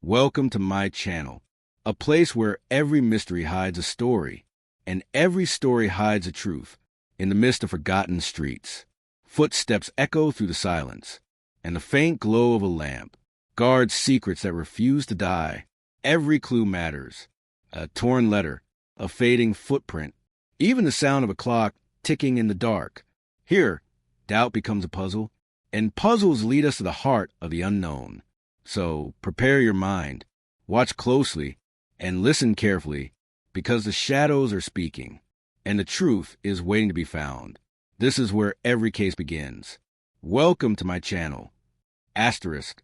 Welcome to my channel, a place where every mystery hides a story, and every story hides a truth. In the midst of forgotten streets, footsteps echo through the silence, and the faint glow of a lamp guards secrets that refuse to die. Every clue matters. A torn letter, a fading footprint, even the sound of a clock ticking in the dark. Here, doubt becomes a puzzle, and puzzles lead us to the heart of the unknown. So prepare your mind, watch closely, and listen carefully, because the shadows are speaking, and the truth is waiting to be found. This is where every case begins. Welcome to my channel. Asterisk.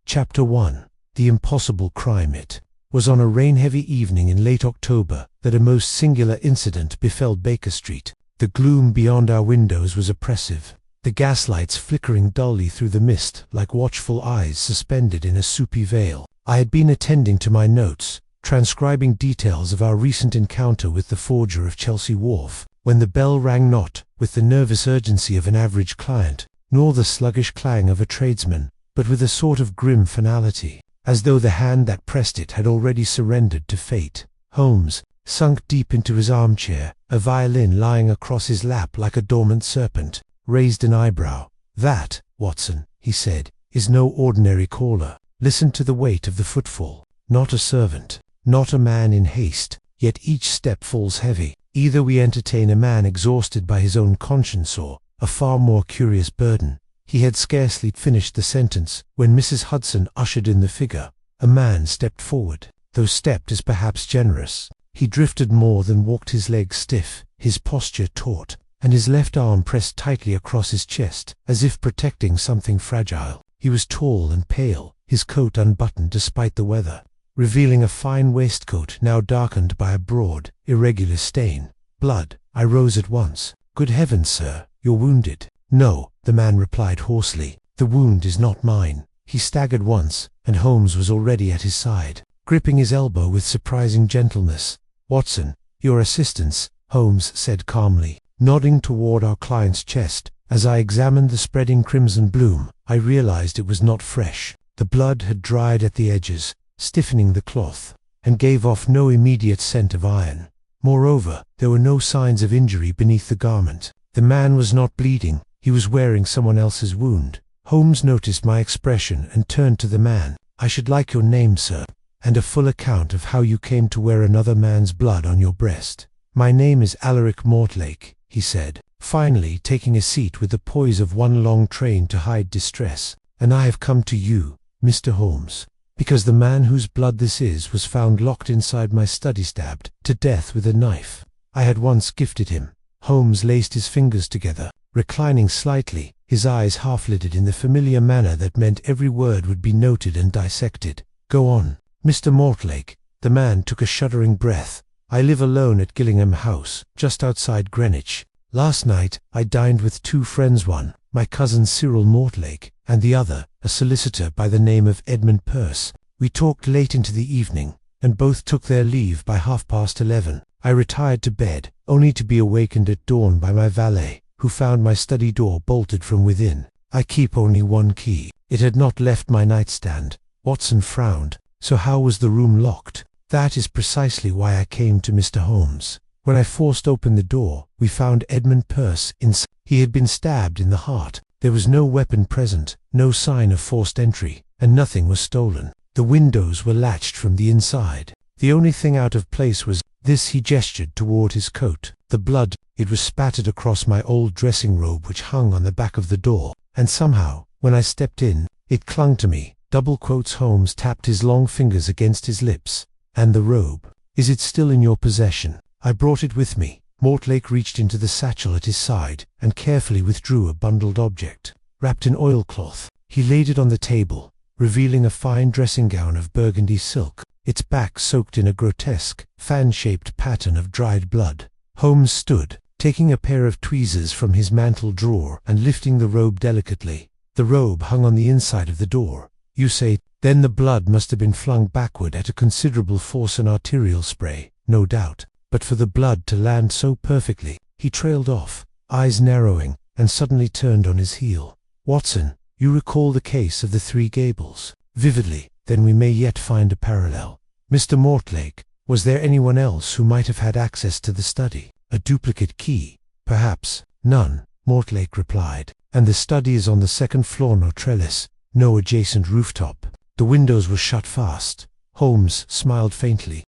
Chapter 1. The Impossible Crime. It was on a rain-heavy evening in late October that a most singular incident befell Baker Street. The gloom beyond our windows was oppressive, the gaslights flickering dully through the mist like watchful eyes suspended in a soupy veil. I had been attending to my notes, transcribing details of our recent encounter with the forger of Chelsea Wharf, when the bell rang not with the nervous urgency of an average client, nor the sluggish clang of a tradesman, but with a sort of grim finality, as though the hand that pressed it had already surrendered to fate. Holmes, sunk deep into his armchair, a violin lying across his lap like a dormant serpent, raised an eyebrow. "That, Watson," he said, "is no ordinary caller. Listen to the weight of the footfall. Not a servant, not a man in haste, yet each step falls heavy. Either we entertain a man exhausted by his own conscience or a far more curious burden." He had scarcely finished the sentence when Mrs. Hudson ushered in the figure. A man stepped forward, though stepped is perhaps generous. He drifted more than walked, his legs stiff, his posture taut, and his left arm pressed tightly across his chest, as if protecting something fragile. He was tall and pale, his coat unbuttoned despite the weather, revealing a fine waistcoat now darkened by a broad, irregular stain. Blood. I rose at once. "Good heavens, sir, you're wounded." "No," the man replied hoarsely, "the wound is not mine." He staggered once, and Holmes was already at his side, gripping his elbow with surprising gentleness. "Watson, your assistance," Holmes said calmly, nodding toward our client's chest. As I examined the spreading crimson bloom, I realized it was not fresh. The blood had dried at the edges, stiffening the cloth, and gave off no immediate scent of iron. Moreover, there were no signs of injury beneath the garment. The man was not bleeding. He was wearing someone else's wound. Holmes noticed my expression and turned to the man. "I should like your name, sir, and a full account of how you came to wear another man's blood on your breast." "My name is Alaric Mortlake," he said, finally taking a seat with the poise of one long trained to hide distress. "And I have come to you, Mr. Holmes, because the man whose blood this is was found locked inside my study, stabbed to death with a knife I had once gifted him." Holmes laced his fingers together, reclining slightly, his eyes half-lidded in the familiar manner that meant every word would be noted and dissected. "Go on, Mr. Mortlake." The man took a shuddering breath. "I live alone at Gillingham House, just outside Greenwich. Last night I dined with two friends, one, my cousin Cyril Mortlake, and the other, a solicitor by the name of Edmund Perce. We talked late into the evening, and both took their leave by 11:30. I retired to bed, only to be awakened at dawn by my valet, who found my study door bolted from within. I keep only one key. It had not left my nightstand." Watson frowned. "So how was the room locked?" "That is precisely why I came to Mr. Holmes. When I forced open the door, we found Edmund Perce inside. He had been stabbed in the heart. There was no weapon present, no sign of forced entry, and nothing was stolen. The windows were latched from the inside. The only thing out of place was this." He gestured toward his coat. "The blood, it was spattered across my old dressing robe which hung on the back of the door, and somehow, when I stepped in, it clung to me." Holmes tapped his long fingers against his lips. "And the robe? Is it still in your possession?" "I brought it with me." Mortlake reached into the satchel at his side and carefully withdrew a bundled object. Wrapped in oilcloth, he laid it on the table, revealing a fine dressing gown of burgundy silk, its back soaked in a grotesque, fan-shaped pattern of dried blood. Holmes stood, taking a pair of tweezers from his mantle drawer and lifting the robe delicately. The robe hung on the inside of the door. "You say, then the blood must have been flung backward at a considerable force and arterial spray, no doubt. But for the blood to land so perfectly." He trailed off, eyes narrowing, and suddenly turned on his heel. "Watson, you recall the case of the Three Gables?" vividly. Then we may yet find a parallel. Mr. Mortlake, was there anyone else who might have had access to the study? A duplicate key? Perhaps. None, Mortlake replied. And the study is on the second floor, no trellis, no adjacent rooftop. The windows were shut fast. Holmes smiled faintly.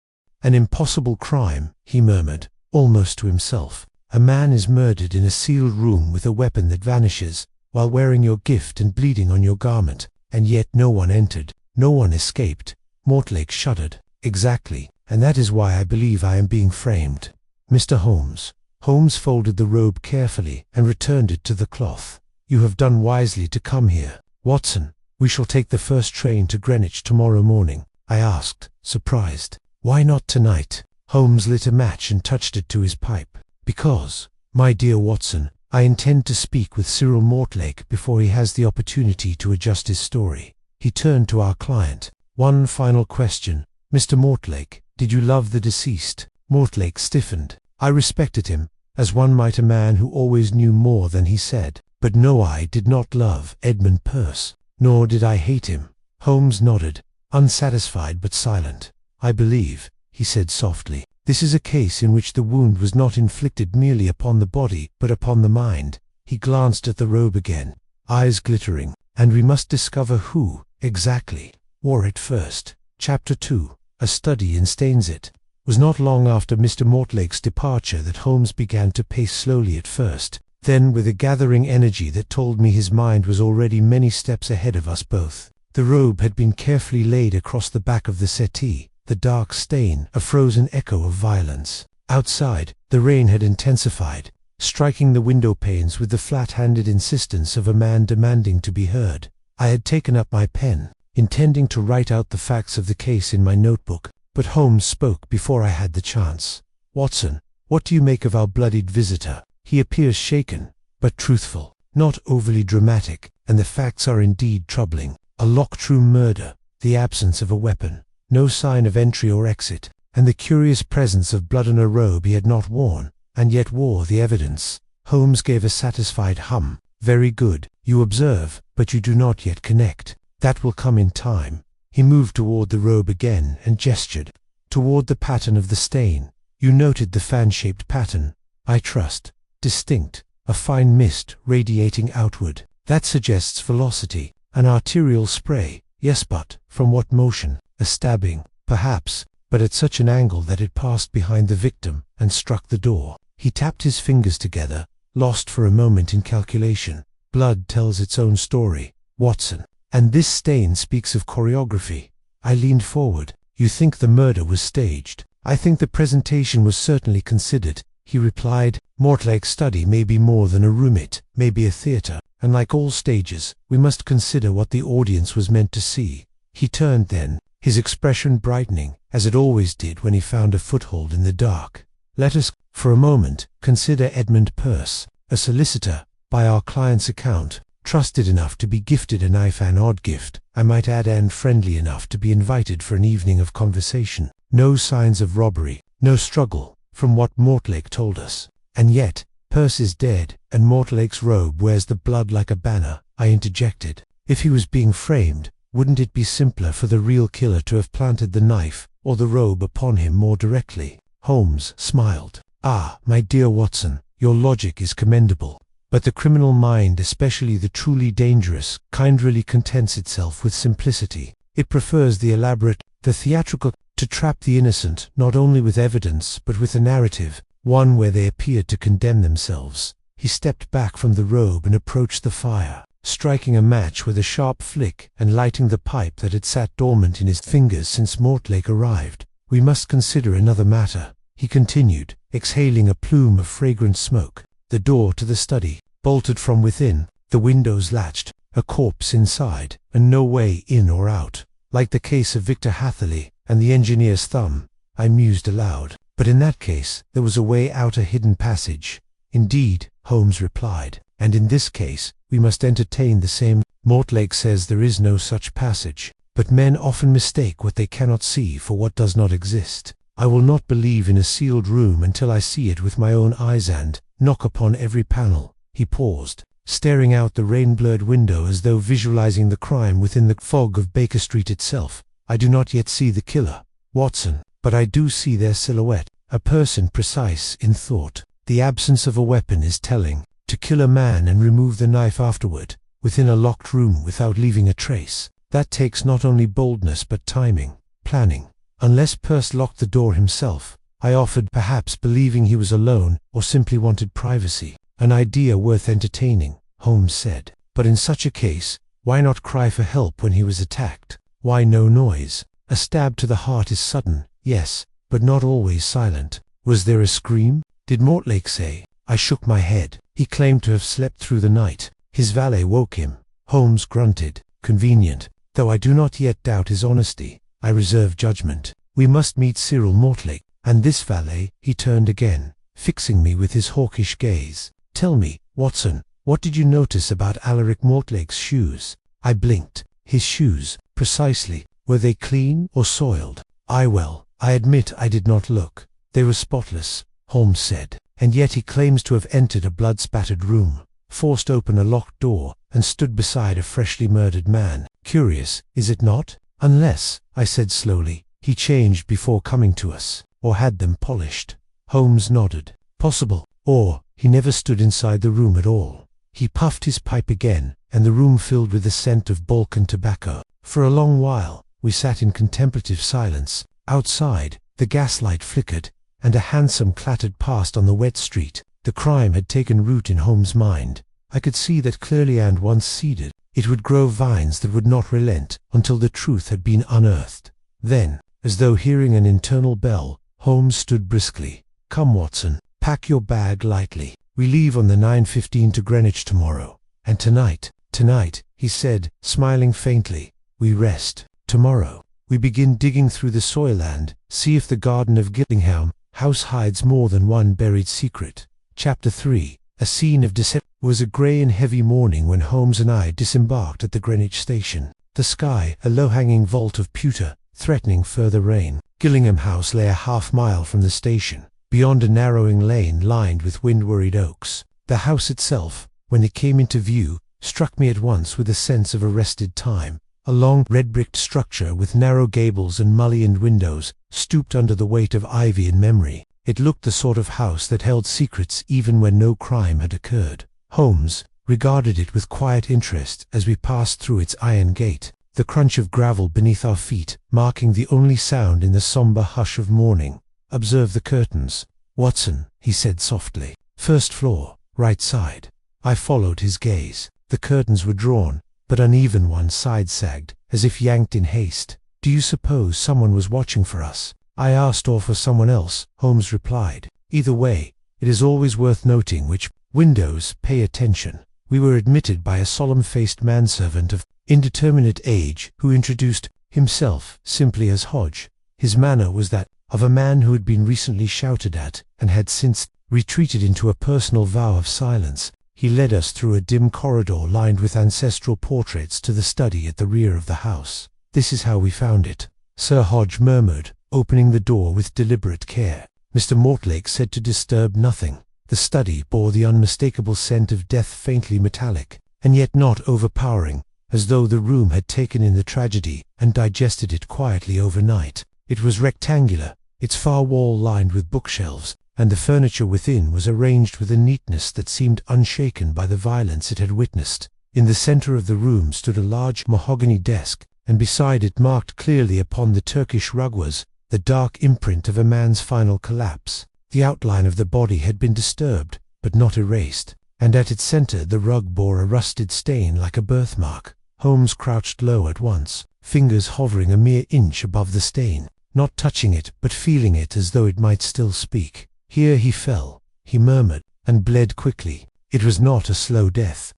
An impossible crime, he murmured, almost to himself. A man is murdered in a sealed room with a weapon that vanishes, while wearing your gift and bleeding on your garment, and yet no one entered, no one escaped. Mortlake shuddered. Exactly, and that is why I believe I am being framed. Mr. Holmes. Holmes folded the robe carefully and returned it to the cloth. You have done wisely to come here. Watson, we shall take the first train to Greenwich tomorrow morning, I asked, surprised. Why not tonight? Holmes lit a match and touched it to his pipe. Because, my dear Watson, I intend to speak with Cyril Mortlake before he has the opportunity to adjust his story. He turned to our client. One final question. Mr. Mortlake, did you love the deceased? Mortlake stiffened. I respected him, as one might a man who always knew more than he said. But no, I did not love Edmund Perce, nor did I hate him. Holmes nodded, unsatisfied but silent. I believe, he said softly, this is a case in which the wound was not inflicted merely upon the body, but upon the mind. He glanced at the robe again, eyes glittering, and we must discover who, exactly, wore it first. Chapter 2. A Study in Stains. It was not long after Mr. Mortlake's departure that Holmes began to pace slowly at first, then with a gathering energy that told me his mind was already many steps ahead of us both. The robe had been carefully laid across the back of the settee, the dark stain a frozen echo of violence. Outside, the rain had intensified, striking the window panes with the flat-handed insistence of a man demanding to be heard. I had taken up my pen, intending to write out the facts of the case in my notebook, but Holmes spoke before I had the chance. Watson, what do you make of our bloodied visitor? He appears shaken, but truthful, not overly dramatic, and the facts are indeed troubling. A locked-room murder, the absence of a weapon, no sign of entry or exit, and the curious presence of blood on a robe he had not worn, and yet wore the evidence. Holmes gave a satisfied hum. Very good. You observe, but you do not yet connect. That will come in time. He moved toward the robe again and gestured. Toward the pattern of the stain. You noted the fan-shaped pattern, I trust. Distinct, a fine mist radiating outward. That suggests velocity, an arterial spray. Yes, but from what motion? A stabbing, perhaps, but at such an angle that it passed behind the victim and struck the door. He tapped his fingers together, lost for a moment in calculation. Blood tells its own story, Watson. And this stain speaks of choreography. I leaned forward. You think the murder was staged? I think the presentation was certainly considered, he replied. Mortlake's study may be more than a room, it may be a theatre, and like all stages, we must consider what the audience was meant to see. He turned then, his expression brightening, as it always did when he found a foothold in the dark. Let us, for a moment, consider Edmund Perce, a solicitor, by our client's account, trusted enough to be gifted a knife, an odd gift, I might add, and friendly enough to be invited for an evening of conversation. No signs of robbery, no struggle, from what Mortlake told us. And yet, Perce is dead, and Mortlake's robe wears the blood like a banner, I interjected. If he was being framed, wouldn't it be simpler for the real killer to have planted the knife, or the robe upon him more directly? Holmes smiled. Ah, my dear Watson, your logic is commendable. But the criminal mind, especially the truly dangerous, kindly contents itself with simplicity. It prefers the elaborate, the theatrical, to trap the innocent not only with evidence but with a narrative, one where they appeared to condemn themselves. He stepped back from the robe and approached the fire, striking a match with a sharp flick and lighting the pipe that had sat dormant in his fingers since Mortlake arrived. We must consider another matter, he continued, exhaling a plume of fragrant smoke. The door to the study, bolted from within, the windows latched, a corpse inside, and no way in or out. Like the case of Victor Hatherley and the engineer's thumb, I mused aloud. But in that case, there was a way out, a hidden passage. Indeed, Holmes replied, and in this case, we must entertain the same. Mortlake says there is no such passage, but men often mistake what they cannot see for what does not exist. I will not believe in a sealed room until I see it with my own eyes and knock upon every panel. He paused, staring out the rain-blurred window as though visualizing the crime within the fog of Baker Street itself. "I do not yet see the killer, Watson, but I do see their silhouette, a person precise in thought. The absence of a weapon is telling. To kill a man and remove the knife afterward, within a locked room without leaving a trace, that takes not only boldness but timing, planning. Unless Peirce locked the door himself," I offered, perhaps believing he was alone or simply wanted privacy. "An idea worth entertaining," Holmes said. "But in such a case, why not cry for help when he was attacked? Why no noise? A stab to the heart is sudden, yes, but not always silent. Was there a scream? Did Mortlake say?" I shook my head. "He claimed to have slept through the night. His valet woke him." Holmes grunted. "Convenient, though I do not yet doubt his honesty. I reserve judgment. We must meet Cyril Mortlake, and this valet." He turned again, fixing me with his hawkish gaze. "Tell me, Watson, what did you notice about Alaric Mortlake's shoes?" I blinked. "His shoes, precisely. Were they clean or soiled?" I admit I did not look. "They were spotless," Holmes said. "And yet he claims to have entered a blood-spattered room, forced open a locked door, and stood beside a freshly murdered man. Curious, is it not? Unless," I said slowly, "he changed before coming to us, or had them polished." Holmes nodded. "Possible. Or he never stood inside the room at all." He puffed his pipe again, and the room filled with the scent of Balkan tobacco. For a long while, we sat in contemplative silence. Outside, the gaslight flickered, and a hansom clattered past on the wet street. The crime had taken root in Holmes' mind. I could see that clearly, and once seeded, it would grow vines that would not relent until the truth had been unearthed. Then, as though hearing an internal bell, Holmes stood briskly. "Come, Watson, pack your bag lightly. We leave on the 9:15 to Greenwich tomorrow. And tonight," he said, smiling faintly, "we rest. Tomorrow, we begin digging through the soil and see if the Garden of Gillingham House hides more than one buried secret." Chapter 3. A Scene of Deception. It was a grey and heavy morning when Holmes and I disembarked at the Greenwich station. The sky, a low-hanging vault of pewter, threatening further rain. Gillingham House lay a half-mile from the station, beyond a narrowing lane lined with wind-worried oaks. The house itself, when it came into view, struck me at once with a sense of arrested time. A long, red-bricked structure with narrow gables and mullioned windows, stooped under the weight of ivy and memory. It looked the sort of house that held secrets even when no crime had occurred. Holmes regarded it with quiet interest as we passed through its iron gate, the crunch of gravel beneath our feet marking the only sound in the somber hush of morning. "Observe the curtains, Watson," he said softly. "First floor, right side." I followed his gaze. The curtains were drawn, but uneven one side sagged, as if yanked in haste. "Do you suppose someone was watching for us?" I asked. "Or for someone else," Holmes replied. "Either way, it is always worth noting which windows. Pay attention." We were admitted by a solemn-faced manservant of indeterminate age who introduced himself simply as Hodge. His manner was that of a man who had been recently shouted at and had since retreated into a personal vow of silence. He led us through a dim corridor lined with ancestral portraits to the study at the rear of the house. "This is how we found it," Sir Hodge murmured, opening the door with deliberate care. Mr. Mortlake said to disturb nothing. The study bore the unmistakable scent of death, faintly metallic, and yet not overpowering, as though the room had taken in the tragedy and digested it quietly overnight. It was rectangular, its far wall lined with bookshelves, and the furniture within was arranged with a neatness that seemed unshaken by the violence it had witnessed. In the center of the room stood a large mahogany desk, and beside it, marked clearly upon the Turkish rug, was the dark imprint of a man's final collapse. The outline of the body had been disturbed, but not erased, and at its center the rug bore a rusted stain like a birthmark. Holmes crouched low at once, fingers hovering a mere inch above the stain, not touching it but feeling it as though it might still speak. "Here he fell," he murmured, "and bled quickly. It was not a slow death."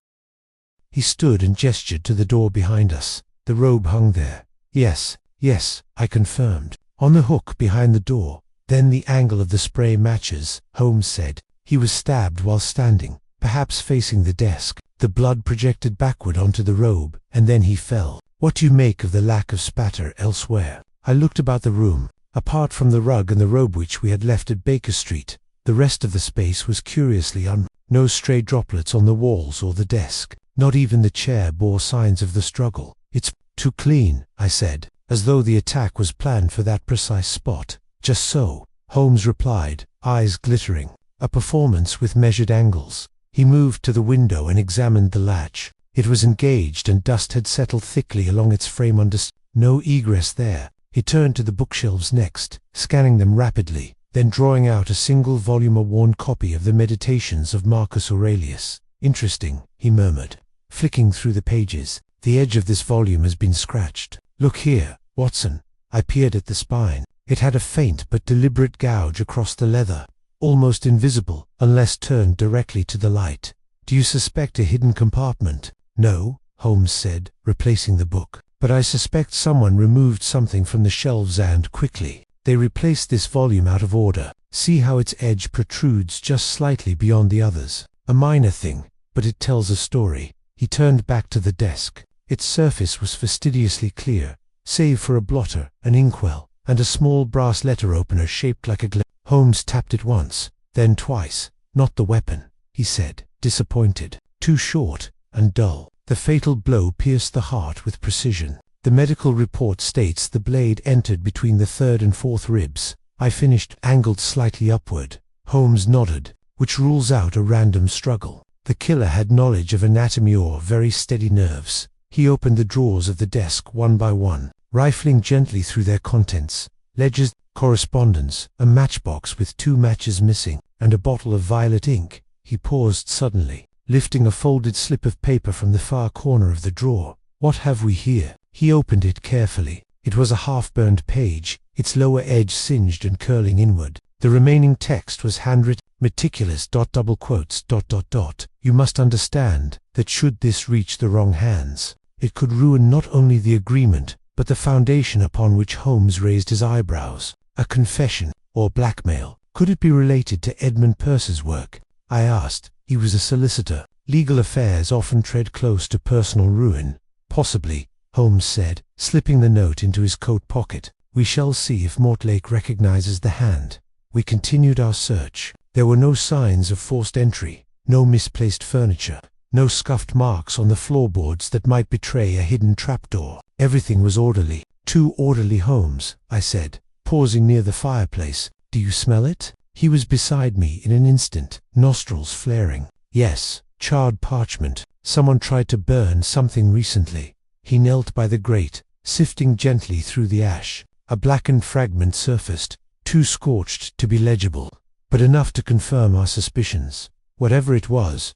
He stood and gestured to the door behind us. The robe hung there. Yes, I confirmed, on the hook behind the door. "Then the angle of the spray matches," Holmes said. "He was stabbed while standing, perhaps facing the desk. The blood projected backward onto the robe, and then he fell." "What do you make of the lack of spatter elsewhere?" I looked about the room. Apart from the rug and the robe which we had left at Baker Street, the rest of the space was curiously No stray droplets on the walls or the desk. Not even the chair bore signs of the struggle. "It's too clean," I said, as though the attack was planned for that precise spot. "Just so," Holmes replied, eyes glittering. "A performance with measured angles." He moved to the window and examined the latch. It was engaged and dust had settled thickly along its frame no egress there. He turned to the bookshelves next, scanning them rapidly, then drawing out a single volume, a worn copy of the Meditations of Marcus Aurelius. "Interesting," he murmured, flicking through the pages. "The edge of this volume has been scratched. Look here, Watson." I peered at the spine. It had a faint but deliberate gouge across the leather, almost invisible unless turned directly to the light. "Do you suspect a hidden compartment?" "No," Holmes said, replacing the book. "But I suspect someone removed something from the shelves and quickly. They replaced this volume out of order. See how its edge protrudes just slightly beyond the others. A minor thing, but it tells a story." He turned back to the desk. Its surface was fastidiously clear, save for a blotter, an inkwell, and a small brass letter opener shaped like a Holmes tapped it once, then twice. "Not the weapon," he said, disappointed. "Too short and dull." The fatal blow pierced the heart with precision. "The medical report states the blade entered between the third and fourth ribs." I finished, angled slightly upward. Holmes nodded, which rules out a random struggle. The killer had knowledge of anatomy or very steady nerves. He opened the drawers of the desk one by one, rifling gently through their contents. Ledgers, correspondence, a matchbox with 2 matches missing, and a bottle of violet ink. He paused suddenly, lifting a folded slip of paper from the far corner of the drawer. "What have we here?" He opened it carefully. It was a half-burned page, its lower edge singed and curling inward. The remaining text was handwritten, meticulous, double quotes, ... "You must understand that should this reach the wrong hands, it could ruin not only the agreement, but the foundation upon which." Holmes raised his eyebrows. "A confession, or blackmail. Could it be related to Edmund Purce's work?" I asked. He was a solicitor. "Legal affairs often tread close to personal ruin." "Possibly," Holmes said, slipping the note into his coat pocket. "We shall see if Mortlake recognizes the hand." We continued our search. There were no signs of forced entry, no misplaced furniture, no scuffed marks on the floorboards that might betray a hidden trapdoor. Everything was orderly. "Too orderly, Holmes," I said, pausing near the fireplace. "Do you smell it?" He was beside me in an instant, nostrils flaring. "Yes, charred parchment. Someone tried to burn something recently." He knelt by the grate, sifting gently through the ash. A blackened fragment surfaced, too scorched to be legible, but enough to confirm our suspicions. "Whatever it was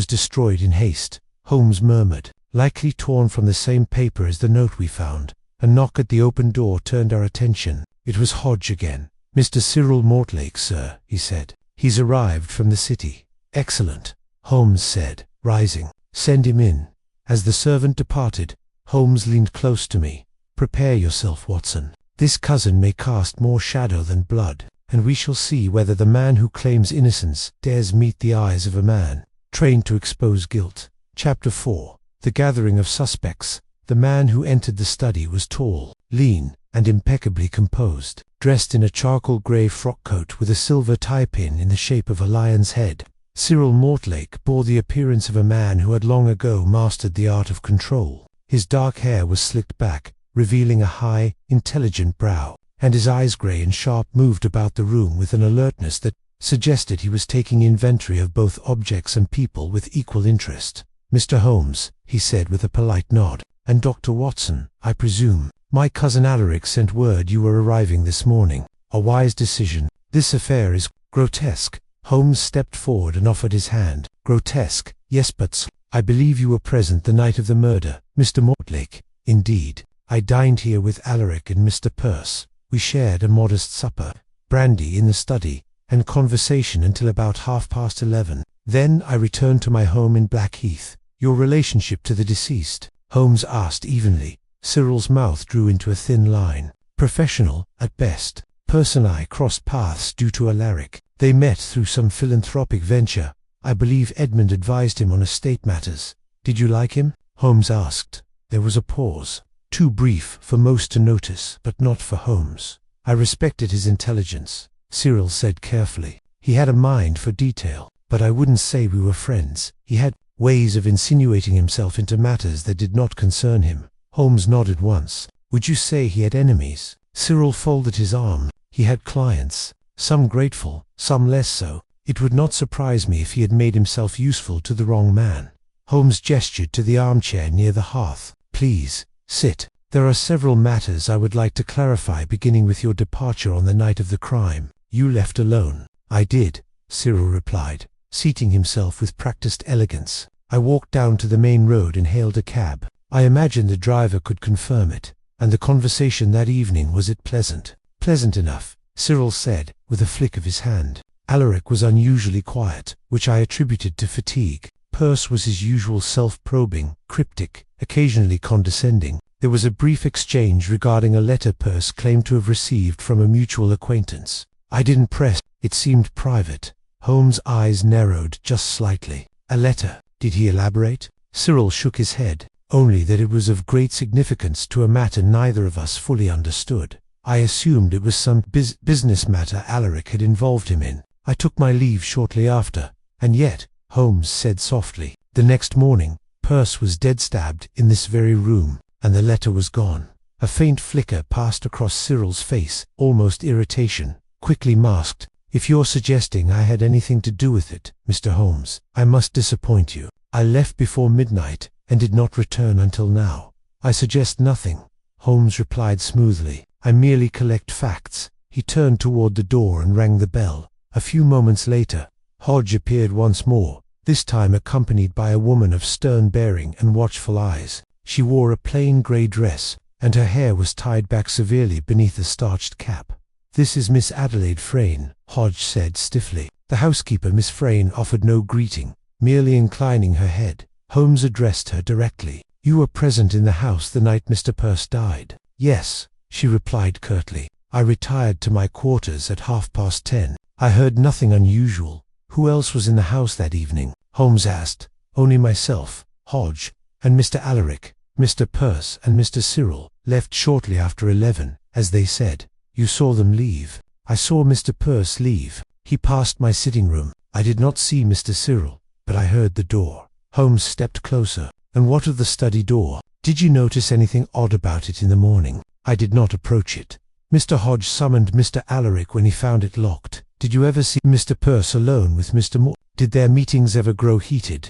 destroyed in haste," Holmes murmured. "Likely torn from the same paper as the note we found." A knock at the open door turned our attention. It was Hodge again. "Mr. Cyril Mortlake, sir," he said. "He's arrived from the city." "Excellent," Holmes said, rising. "Send him in." As the servant departed, Holmes leaned close to me. "Prepare yourself, Watson. This cousin may cast more shadow than blood, and we shall see whether the man who claims innocence dares meet the eyes of a man trained to expose guilt." Chapter 4. The gathering of suspects. The man who entered the study was tall, lean, and impeccably composed, dressed in a charcoal grey frock coat with a silver tie-pin in the shape of a lion's head. Cyril Mortlake bore the appearance of a man who had long ago mastered the art of control. His dark hair was slicked back, revealing a high, intelligent brow, and his eyes, grey and sharp, moved about the room with an alertness that suggested he was taking inventory of both objects and people with equal interest. "Mr. Holmes," he said with a polite nod, "and Dr. Watson, I presume. My cousin Alaric sent word you were arriving this morning. A wise decision. This affair is grotesque." Holmes stepped forward and offered his hand. "Grotesque, yes, but I believe you were present the night of the murder, Mr. Mortlake." "Indeed. I dined here with Alaric and Mr. Perce. We shared a modest supper, brandy in the study, and conversation until about 11:30. Then I returned to my home in Blackheath." "Your relationship to the deceased?" Holmes asked evenly. Cyril's mouth drew into a thin line. "Professional, at best. Perce and I crossed paths due to Alaric. They met through some philanthropic venture. I believe Edmund advised him on estate matters." "Did you like him?" Holmes asked. There was a pause, too brief for most to notice, but not for Holmes. "I respected his intelligence," Cyril said carefully. "He had a mind for detail. but I wouldn't say we were friends. He had ways of insinuating himself into matters that did not concern him. Holmes nodded once. Would you say he had enemies? Cyril folded his arms. He had clients, some grateful, some less so. It would not surprise me if he had made himself useful to the wrong man. Holmes gestured to the armchair near the hearth. Please, sit. There are several matters I would like to clarify, beginning with your departure on the night of the crime. You left alone. I did, Cyril replied, seating himself with practiced elegance. I walked down to the main road and hailed a cab. I imagine the driver could confirm it. And the conversation that evening, was it pleasant? Pleasant enough, Cyril said, with a flick of his hand. Alaric was unusually quiet, which I attributed to fatigue. Peirce was his usual self-probing, cryptic, occasionally condescending. There was a brief exchange regarding a letter Peirce claimed to have received from a mutual acquaintance. I didn't press. It seemed private. Holmes' eyes narrowed just slightly. A letter. Did he elaborate? Cyril shook his head. Only that it was of great significance to a matter neither of us fully understood. I assumed it was some business matter Alaric had involved him in. I took my leave shortly after. And yet, Holmes said softly, the next morning, Peirce was dead-stabbed in this very room, and the letter was gone. A faint flicker passed across Cyril's face, almost irritation, quickly masked. If you're suggesting I had anything to do with it, Mr. Holmes, I must disappoint you. I left before midnight, and did not return until now. I suggest nothing, Holmes replied smoothly. I merely collect facts. He turned toward the door and rang the bell. A few moments later, Hodge appeared once more, this time accompanied by a woman of stern bearing and watchful eyes. She wore a plain grey dress, and her hair was tied back severely beneath a starched cap. This is Miss Adelaide Frayne, Hodge said stiffly. The housekeeper, Miss Frayne, offered no greeting, merely inclining her head. Holmes addressed her directly. You were present in the house the night Mr. Peirce died? Yes, she replied curtly. I retired to my quarters at 10:30. I heard nothing unusual. Who else was in the house that evening? Holmes asked. Only myself, Hodge, and Mr. Alaric. Mr. Peirce and Mr. Cyril left shortly after 11, as they said. You saw them leave? I saw Mr. Peirce leave. He passed my sitting room. I did not see Mr. Cyril, but I heard the door. Holmes stepped closer. And what of the study door? Did you notice anything odd about it in the morning? I did not approach it. Mr. Hodge summoned Mr. Alaric when he found it locked. Did you ever see Mr. Peirce alone with Mr. Moore? Did their meetings ever grow heated?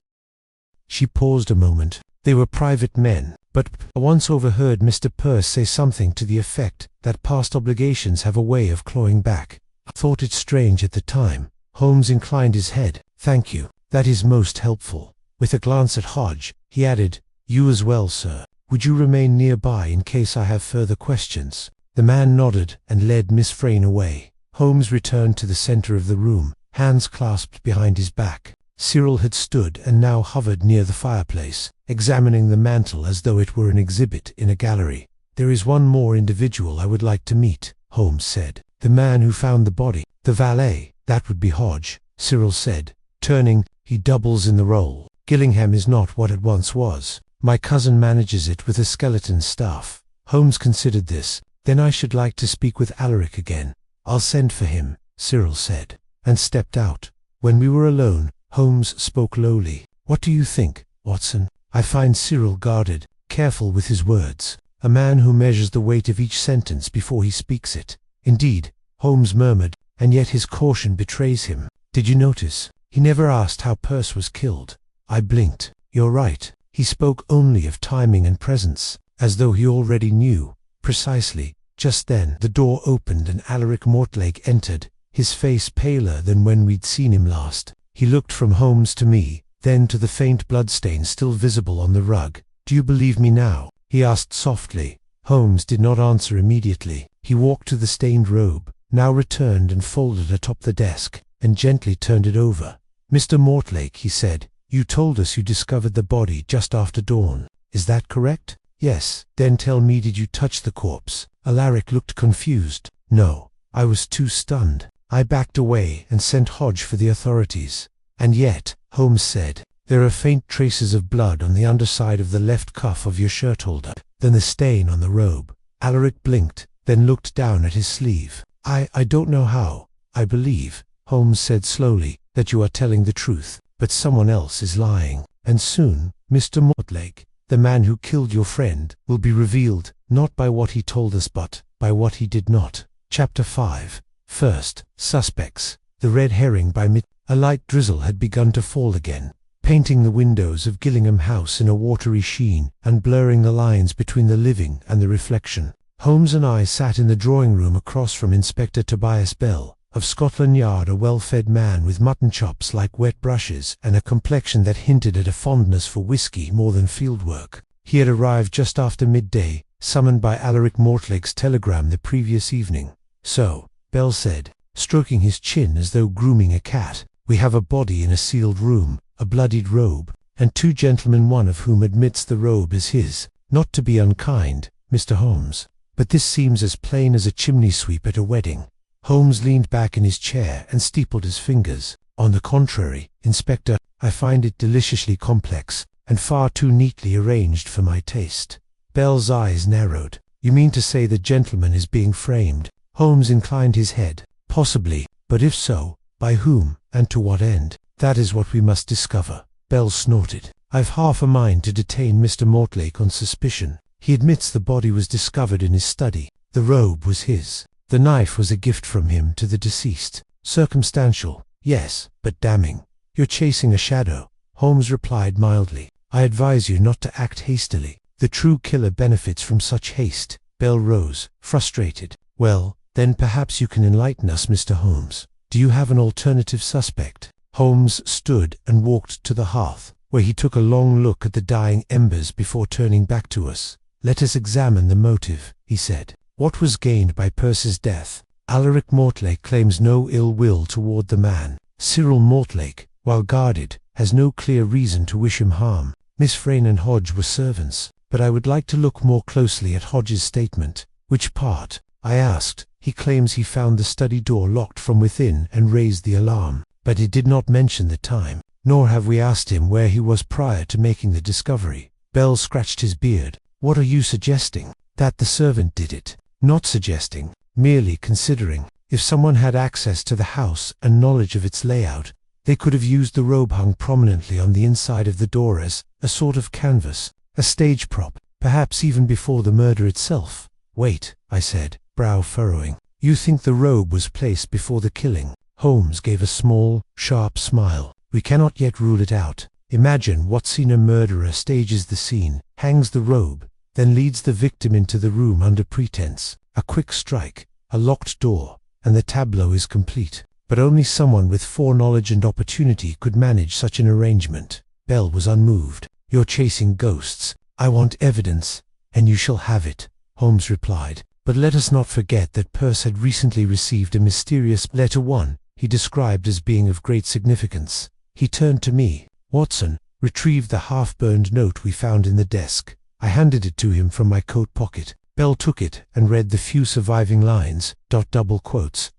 She paused a moment. They were private men, but I once overheard Mr. Peirce say something to the effect that past obligations have a way of clawing back. I thought it strange at the time. Holmes inclined his head. Thank you. That is most helpful. With a glance at Hodge, he added, You as well, sir. Would you remain nearby in case I have further questions? The man nodded and led Miss Frayne away. Holmes returned to the center of the room, hands clasped behind his back. Cyril had stood and now hovered near the fireplace, examining the mantel as though it were an exhibit in a gallery. There is one more individual I would like to meet, Holmes said. The man who found the body. The valet. That would be Hodge, Cyril said. Turning, he doubles in the role. Gillingham is not what it once was. My cousin manages it with a skeleton staff. Holmes considered this. Then I should like to speak with Alaric again. I'll send for him, Cyril said, and stepped out. When we were alone, Holmes spoke lowly. What do you think, Watson? I find Cyril guarded, careful with his words, a man who measures the weight of each sentence before he speaks it. Indeed, Holmes murmured, and yet his caution betrays him. Did you notice? He never asked how Peirce was killed. I blinked. You're right. He spoke only of timing and presence, as though he already knew. Precisely. Just then the door opened and Alaric Mortlake entered, his face paler than when we'd seen him last. He looked from Holmes to me, then to the faint bloodstain still visible on the rug. Do you believe me now? He asked softly. Holmes did not answer immediately. He walked to the stained robe, now returned and folded atop the desk, and gently turned it over. Mr. Mortlake, he said, you told us you discovered the body just after dawn. Is that correct? Yes. Then tell me, did you touch the corpse? Alaric looked confused. No, I was too stunned. I backed away and sent Hodge for the authorities. And yet, Holmes said, there are faint traces of blood on the underside of the left cuff of your shirt holder, then the stain on the robe. Alaric blinked, then looked down at his sleeve. I don't know how. I believe, Holmes said slowly, that you are telling the truth, but someone else is lying. And soon, Mr. Mortlake, the man who killed your friend, will be revealed, not by what he told us but by what he did not. Chapter 5. First, Suspects. The Red Herring by A light drizzle had begun to fall again, painting the windows of Gillingham House in a watery sheen and blurring the lines between the living and the reflection. Holmes and I sat in the drawing-room across from Inspector Tobias Bell, of Scotland Yard, a well-fed man with mutton chops like wet brushes and a complexion that hinted at a fondness for whiskey more than field work. He had arrived just after midday, summoned by Alaric Mortlake's telegram the previous evening. "So," Bell said, stroking his chin as though grooming a cat, "we have a body in a sealed room, a bloodied robe, and two gentlemen, one of whom admits the robe is his. Not to be unkind, Mr. Holmes, but this seems as plain as a chimney sweep at a wedding." Holmes leaned back in his chair and steepled his fingers. "On the contrary, Inspector, I find it deliciously complex, and far too neatly arranged for my taste." Bell's eyes narrowed. "You mean to say the gentleman is being framed?" Holmes inclined his head. "Possibly, but if so, by whom, and to what end? That is what we must discover." Bell snorted. "I've half a mind to detain Mr. Mortlake on suspicion. He admits the body was discovered in his study. The robe was his. The knife was a gift from him to the deceased. Circumstantial, yes, but damning." "You're chasing a shadow," Holmes replied mildly. "I advise you not to act hastily. The true killer benefits from such haste." Bell rose, frustrated. "Well, then perhaps you can enlighten us, Mr. Holmes. Do you have an alternative suspect?" Holmes stood and walked to the hearth, where he took a long look at the dying embers before turning back to us. "Let us examine the motive," he said. "What was gained by Percy's death? Alaric Mortlake claims no ill will toward the man. Cyril Mortlake, while guarded, has no clear reason to wish him harm. Miss Frayne and Hodge were servants, but I would like to look more closely at Hodge's statement." "Which part?" I asked. "He claims he found the study door locked from within and raised the alarm, but he did not mention the time, nor have we asked him where he was prior to making the discovery." Bell scratched his beard. "What are you suggesting? That the servant did it?" "Not suggesting, merely considering. If someone had access to the house and knowledge of its layout, they could have used the robe hung prominently on the inside of the door as a sort of canvas, a stage prop, perhaps even before the murder itself." "Wait," I said, brow furrowing. "You think the robe was placed before the killing?" Holmes gave a small, sharp smile. "We cannot yet rule it out. Imagine what scene a murderer stages the scene, hangs the robe, then leads the victim into the room under pretense. A quick strike, a locked door, and the tableau is complete. But only someone with foreknowledge and opportunity could manage such an arrangement." Bell was unmoved. "You're chasing ghosts. I want evidence, and you shall have it," Holmes replied. "But let us not forget that Perce had recently received a mysterious letter, one he described as being of great significance." He turned to me. "Watson, retrieve the half-burned note we found in the desk." I handed it to him from my coat pocket. Bell took it and read the few surviving lines, double quotes, ...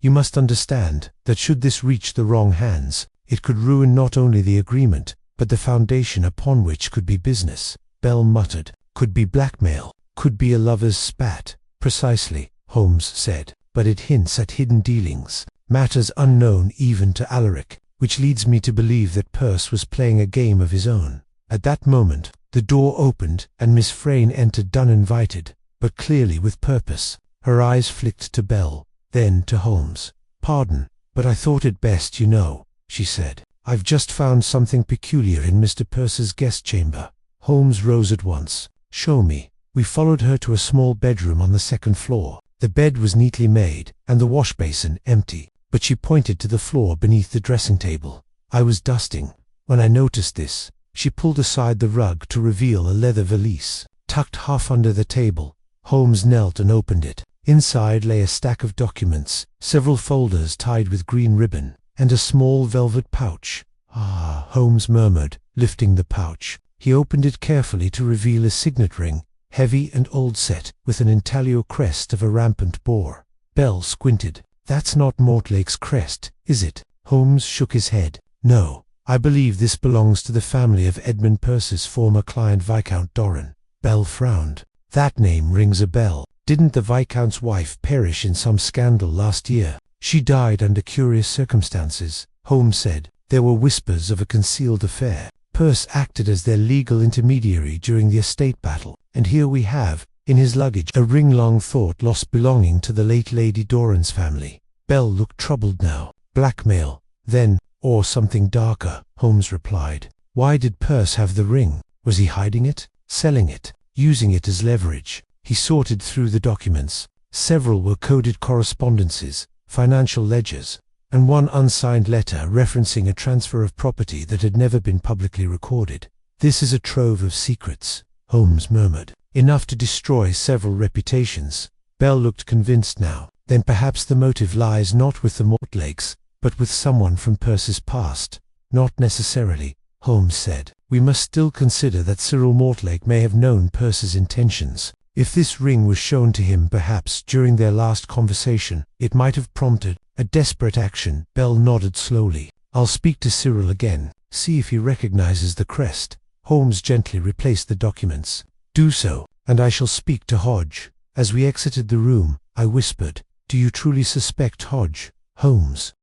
"You must understand that should this reach the wrong hands, it could ruin not only the agreement, but the foundation upon which could be business." Bell muttered. "Could be blackmail, could be a lover's spat." "Precisely," Holmes said, "but it hints at hidden dealings, matters unknown even to Alaric, which leads me to believe that Perce was playing a game of his own." At that moment, the door opened and Miss Frayne entered uninvited, but clearly with purpose. Her eyes flicked to Bell, then to Holmes. "Pardon, but I thought it best, you know," she said. "I've just found something peculiar in Mr. Perce's guest chamber." Holmes rose at once. "Show me." We followed her to a small bedroom on the second floor. The bed was neatly made, and the wash basin empty, but she pointed to the floor beneath the dressing table. I was dusting. When I noticed this, she pulled aside the rug to reveal a leather valise, tucked half under the table. Holmes knelt and opened it. Inside lay a stack of documents, several folders tied with green ribbon, and a small velvet pouch. "Ah," Holmes murmured, lifting the pouch. He opened it carefully to reveal a signet ring, heavy and old set, with an intaglio crest of a rampant boar. Bell squinted. "That's not Mortlake's crest, is it?" Holmes shook his head. "No. I believe this belongs to the family of Edmund Perce's former client Viscount Doran." Bell frowned. "That name rings a bell. Didn't the Viscount's wife perish in some scandal last year?" "She died under curious circumstances," Holmes said. There were whispers of a concealed affair. Perce acted as their legal intermediary during the estate battle, and here we have, in his luggage, a ring long thought lost belonging to the late Lady Doran's family. Bell looked troubled now. Blackmail, then, or something darker, Holmes replied. Why did Perce have the ring? Was he hiding it, selling it, using it as leverage? He sorted through the documents. Several were coded correspondences, financial ledgers, and one unsigned letter referencing a transfer of property that had never been publicly recorded. This is a trove of secrets, Holmes murmured. Enough to destroy several reputations. Bell looked convinced now. Then perhaps the motive lies not with the Mortlake's, but with someone from Perce's past. Not necessarily, Holmes said. We must still consider that Cyril Mortlake may have known Perce's intentions. If this ring was shown to him perhaps during their last conversation, it might have prompted a desperate action. Bell nodded slowly. I'll speak to Cyril again, see if he recognizes the crest. Holmes gently replaced the documents. Do so, and I shall speak to Hodge. As we exited the room, I whispered, Do you truly suspect Hodge, Holmes?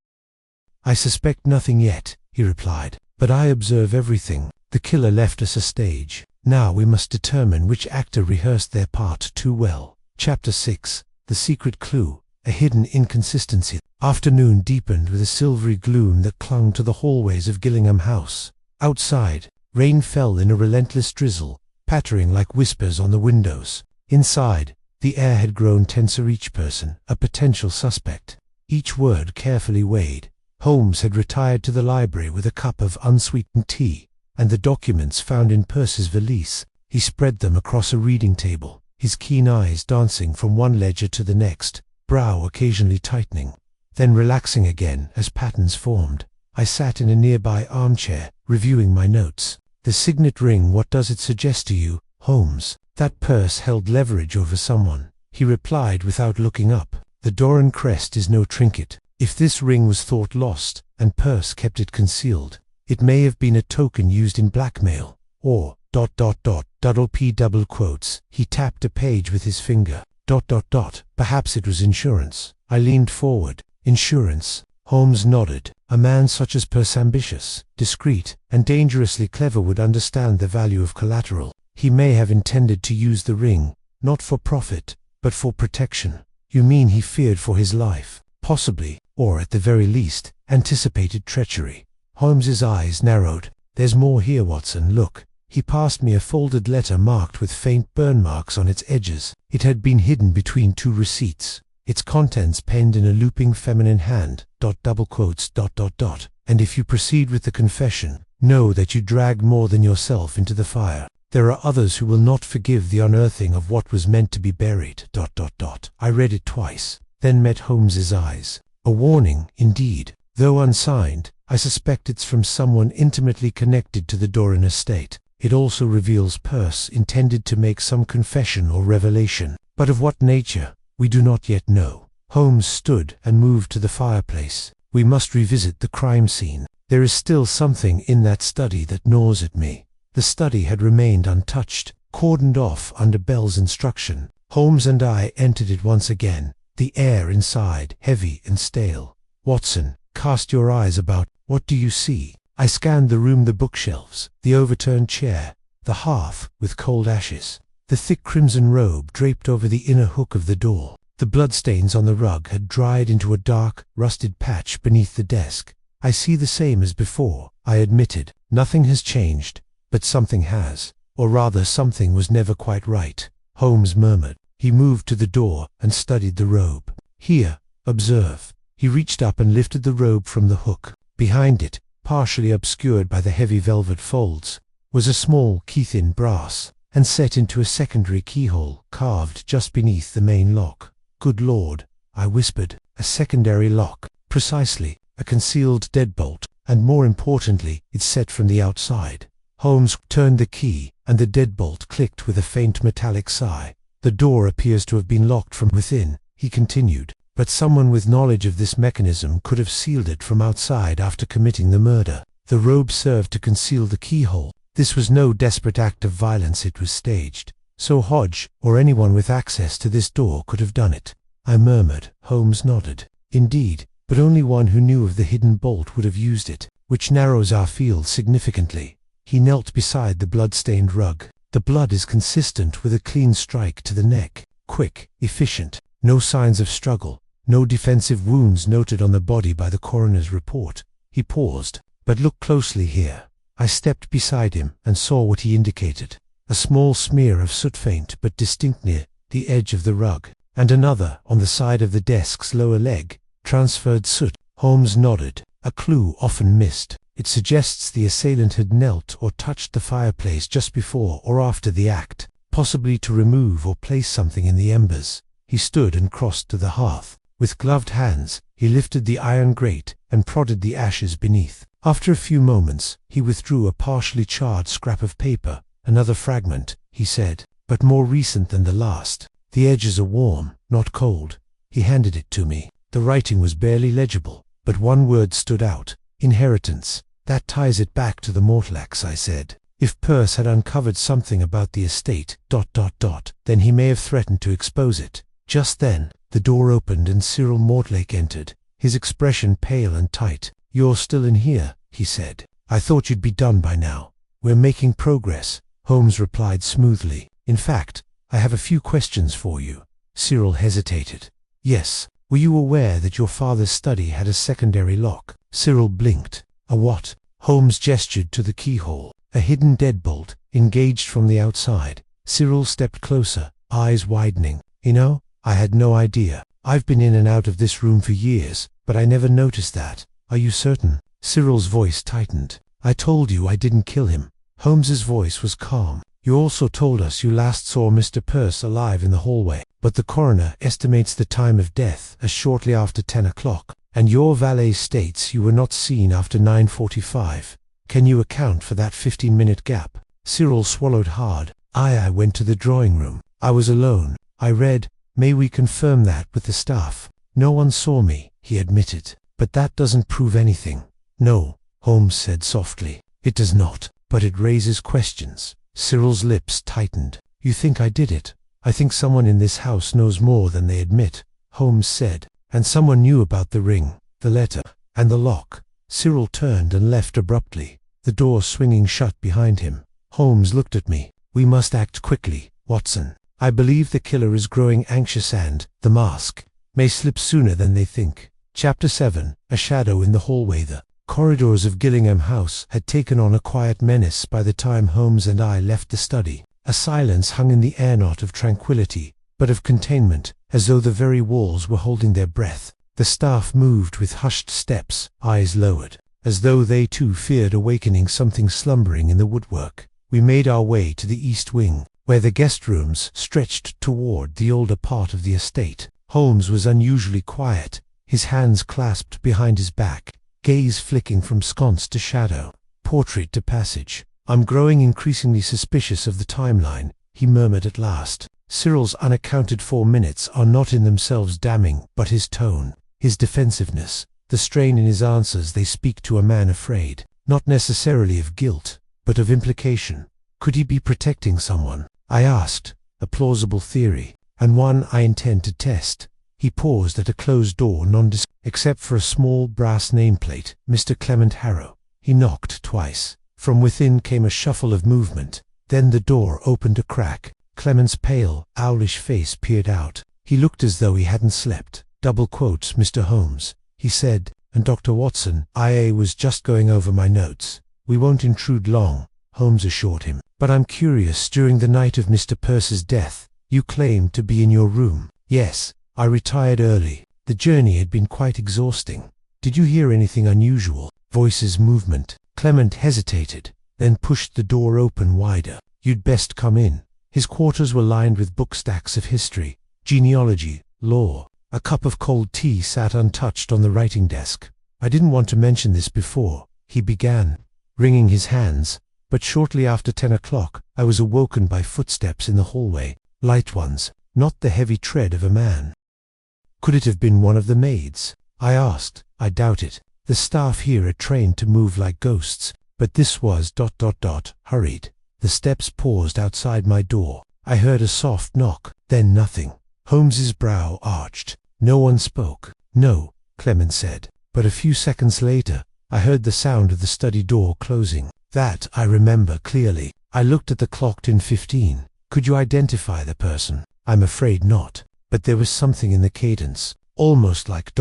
I suspect nothing yet, he replied, but I observe everything. The killer left us a stage. Now we must determine which actor rehearsed their part too well. Chapter 6. The Secret Clue. A Hidden Inconsistency. Afternoon deepened with a silvery gloom that clung to the hallways of Gillingham House. Outside, rain fell in a relentless drizzle, pattering like whispers on the windows. Inside, the air had grown tenser. Each person, a potential suspect. Each word carefully weighed. Holmes had retired to the library with a cup of unsweetened tea, and the documents found in Perce's valise. He spread them across a reading table, his keen eyes dancing from one ledger to the next, brow occasionally tightening, then relaxing again as patterns formed. I sat in a nearby armchair, reviewing my notes. The signet ring, what does it suggest to you, Holmes? That Perce held leverage over someone, he replied without looking up. The Doran crest is no trinket. If this ring was thought lost, and Perce kept it concealed, it may have been a token used in blackmail, or, double P double quotes. He tapped a page with his finger, perhaps it was insurance. I leaned forward. Insurance? Holmes nodded. A man such as Perce, ambitious, discreet, and dangerously clever, would understand the value of collateral. He may have intended to use the ring, not for profit, but for protection. You mean he feared for his life? Possibly, or at the very least, anticipated treachery. Holmes's eyes narrowed. There's more here, Watson, look. He passed me a folded letter marked with faint burn marks on its edges. It had been hidden between two receipts, its contents penned in a looping feminine hand, double quotes, and if you proceed with the confession, know that you dragged more than yourself into the fire. There are others who will not forgive the unearthing of what was meant to be buried, I read it twice, then met Holmes's eyes. A warning, indeed. Though unsigned, I suspect it's from someone intimately connected to the Doran estate. It also reveals Perce intended to make some confession or revelation, but of what nature, we do not yet know. Holmes stood and moved to the fireplace. We must revisit the crime scene. There is still something in that study that gnaws at me. The study had remained untouched, cordoned off under Bell's instruction. Holmes and I entered it once again, the air inside heavy and stale. Watson, cast your eyes about. What do you see? I scanned the room, the bookshelves, the overturned chair, the hearth with cold ashes, the thick crimson robe draped over the inner hook of the door. The bloodstains on the rug had dried into a dark, rusted patch beneath the desk. I see the same as before, I admitted. Nothing has changed, but something has. Or rather, something was never quite right, Holmes murmured. He moved to the door and studied the robe. Here, observe. He reached up and lifted the robe from the hook. Behind it, partially obscured by the heavy velvet folds, was a small key in brass, and set into a secondary keyhole carved just beneath the main lock. Good Lord, I whispered. A secondary lock. Precisely, a concealed deadbolt, and more importantly, it's set from the outside. Holmes turned the key, and the deadbolt clicked with a faint metallic sigh. The door appears to have been locked from within, he continued, but someone with knowledge of this mechanism could have sealed it from outside after committing the murder. The robe served to conceal the keyhole. This was no desperate act of violence, it was staged. So Hodge, or anyone with access to this door, could have done it. I murmured. Holmes nodded. Indeed, but only one who knew of the hidden bolt would have used it, which narrows our field significantly. He knelt beside the blood-stained rug. The blood is consistent with a clean strike to the neck, quick, efficient, no signs of struggle, no defensive wounds noted on the body by the coroner's report. He paused. But look closely here. I stepped beside him and saw what he indicated. A small smear of soot, faint but distinct near the edge of the rug, and another on the side of the desk's lower leg. Transferred soot. Holmes nodded. A clue often missed. It suggests the assailant had knelt or touched the fireplace just before or after the act, possibly to remove or place something in the embers. He stood and crossed to the hearth. With gloved hands, he lifted the iron grate and prodded the ashes beneath. After a few moments, he withdrew a partially charred scrap of paper. Another fragment, he said, but more recent than the last. The edges are warm, not cold. He handed it to me. The writing was barely legible, but one word stood out. Inheritance. That ties it back to the Mortlax, I said. If Peirce had uncovered something about the estate, then he may have threatened to expose it. Just then, the door opened and Cyril Mortlake entered, his expression pale and tight. "You're still in here," he said. "I thought you'd be done by now." "We're making progress," Holmes replied smoothly. "In fact, I have a few questions for you." Cyril hesitated. "Yes. Were you aware that your father's study had a secondary lock?" Cyril blinked. "A what?" Holmes gestured to the keyhole. "A hidden deadbolt, engaged from the outside." Cyril stepped closer, eyes widening. "You know, I had no idea. I've been in and out of this room for years, but I never noticed that. Are you certain?" Cyril's voice tightened. "I told you I didn't kill him." Holmes's voice was calm. "You also told us you last saw Mr. Peirce alive in the hallway, but the coroner estimates the time of death as shortly after 10 o'clock, and your valet states you were not seen after 9:45. Can you account for that 15-minute gap?" Cyril swallowed hard. I went to the drawing room. I was alone. I read, "May we confirm that with the staff?" "No one saw me," he admitted. "But that doesn't prove anything." "No," Holmes said softly. "It does not, but it raises questions." Cyril's lips tightened. "You think I did it?" "I think someone in this house knows more than they admit," Holmes said. "And someone knew about the ring, the letter, and the lock." Cyril turned and left abruptly, the door swinging shut behind him. Holmes looked at me. "We must act quickly, Watson. I believe the killer is growing anxious and the mask may slip sooner than they think." Chapter 7. A shadow in the hallway. The corridors of Gillingham House had taken on a quiet menace by the time Holmes and I left the study. A silence hung in the air, not of tranquility, but of containment, as though the very walls were holding their breath. The staff moved with hushed steps, eyes lowered, as though they too feared awakening something slumbering in the woodwork. We made our way to the east wing, where the guest rooms stretched toward the older part of the estate. Holmes was unusually quiet, his hands clasped behind his back, gaze flicking from sconce to shadow, portrait to passage. "I'm growing increasingly suspicious of the timeline," he murmured at last. Cyril's unaccounted for minutes are not in themselves damning, but his tone, his defensiveness, the strain in his answers, they speak to a man afraid, not necessarily of guilt, but of implication. Could he be protecting someone? I asked, a plausible theory, and one I intend to test. He paused at a closed door, except for a small brass nameplate, "Mr. Clement Harrow." He knocked twice. From within came a shuffle of movement. Then the door opened a crack. Clement's pale, owlish face peered out. He looked as though he hadn't slept. "Double quotes, Mr. Holmes," he said, "and Dr. Watson, I was just going over my notes." "We won't intrude long," Holmes assured him. "But I'm curious, during the night of Mr. Peirce's death, you claimed to be in your room." "Yes. I retired early. The journey had been quite exhausting." "Did you hear anything unusual?" Voices, movement. Clement hesitated, then pushed the door open wider. "You'd best come in." His quarters were lined with book stacks of history, genealogy, law. A cup of cold tea sat untouched on the writing desk. "I didn't want to mention this before," he began, wringing his hands, "but shortly after 10 o'clock, I was awoken by footsteps in the hallway, light ones, not the heavy tread of a man." "Could it have been one of the maids?" I asked. "I doubt it. The staff here are trained to move like ghosts, but this was ... hurried." The steps paused outside my door. I heard a soft knock, then nothing. Holmes's brow arched. No one spoke. "No," Clement said. But a few seconds later, I heard the sound of the study door closing. That I remember clearly. I looked at the clock. 10:15. Could you identify the person? I'm afraid not. But there was something in the cadence, almost like ...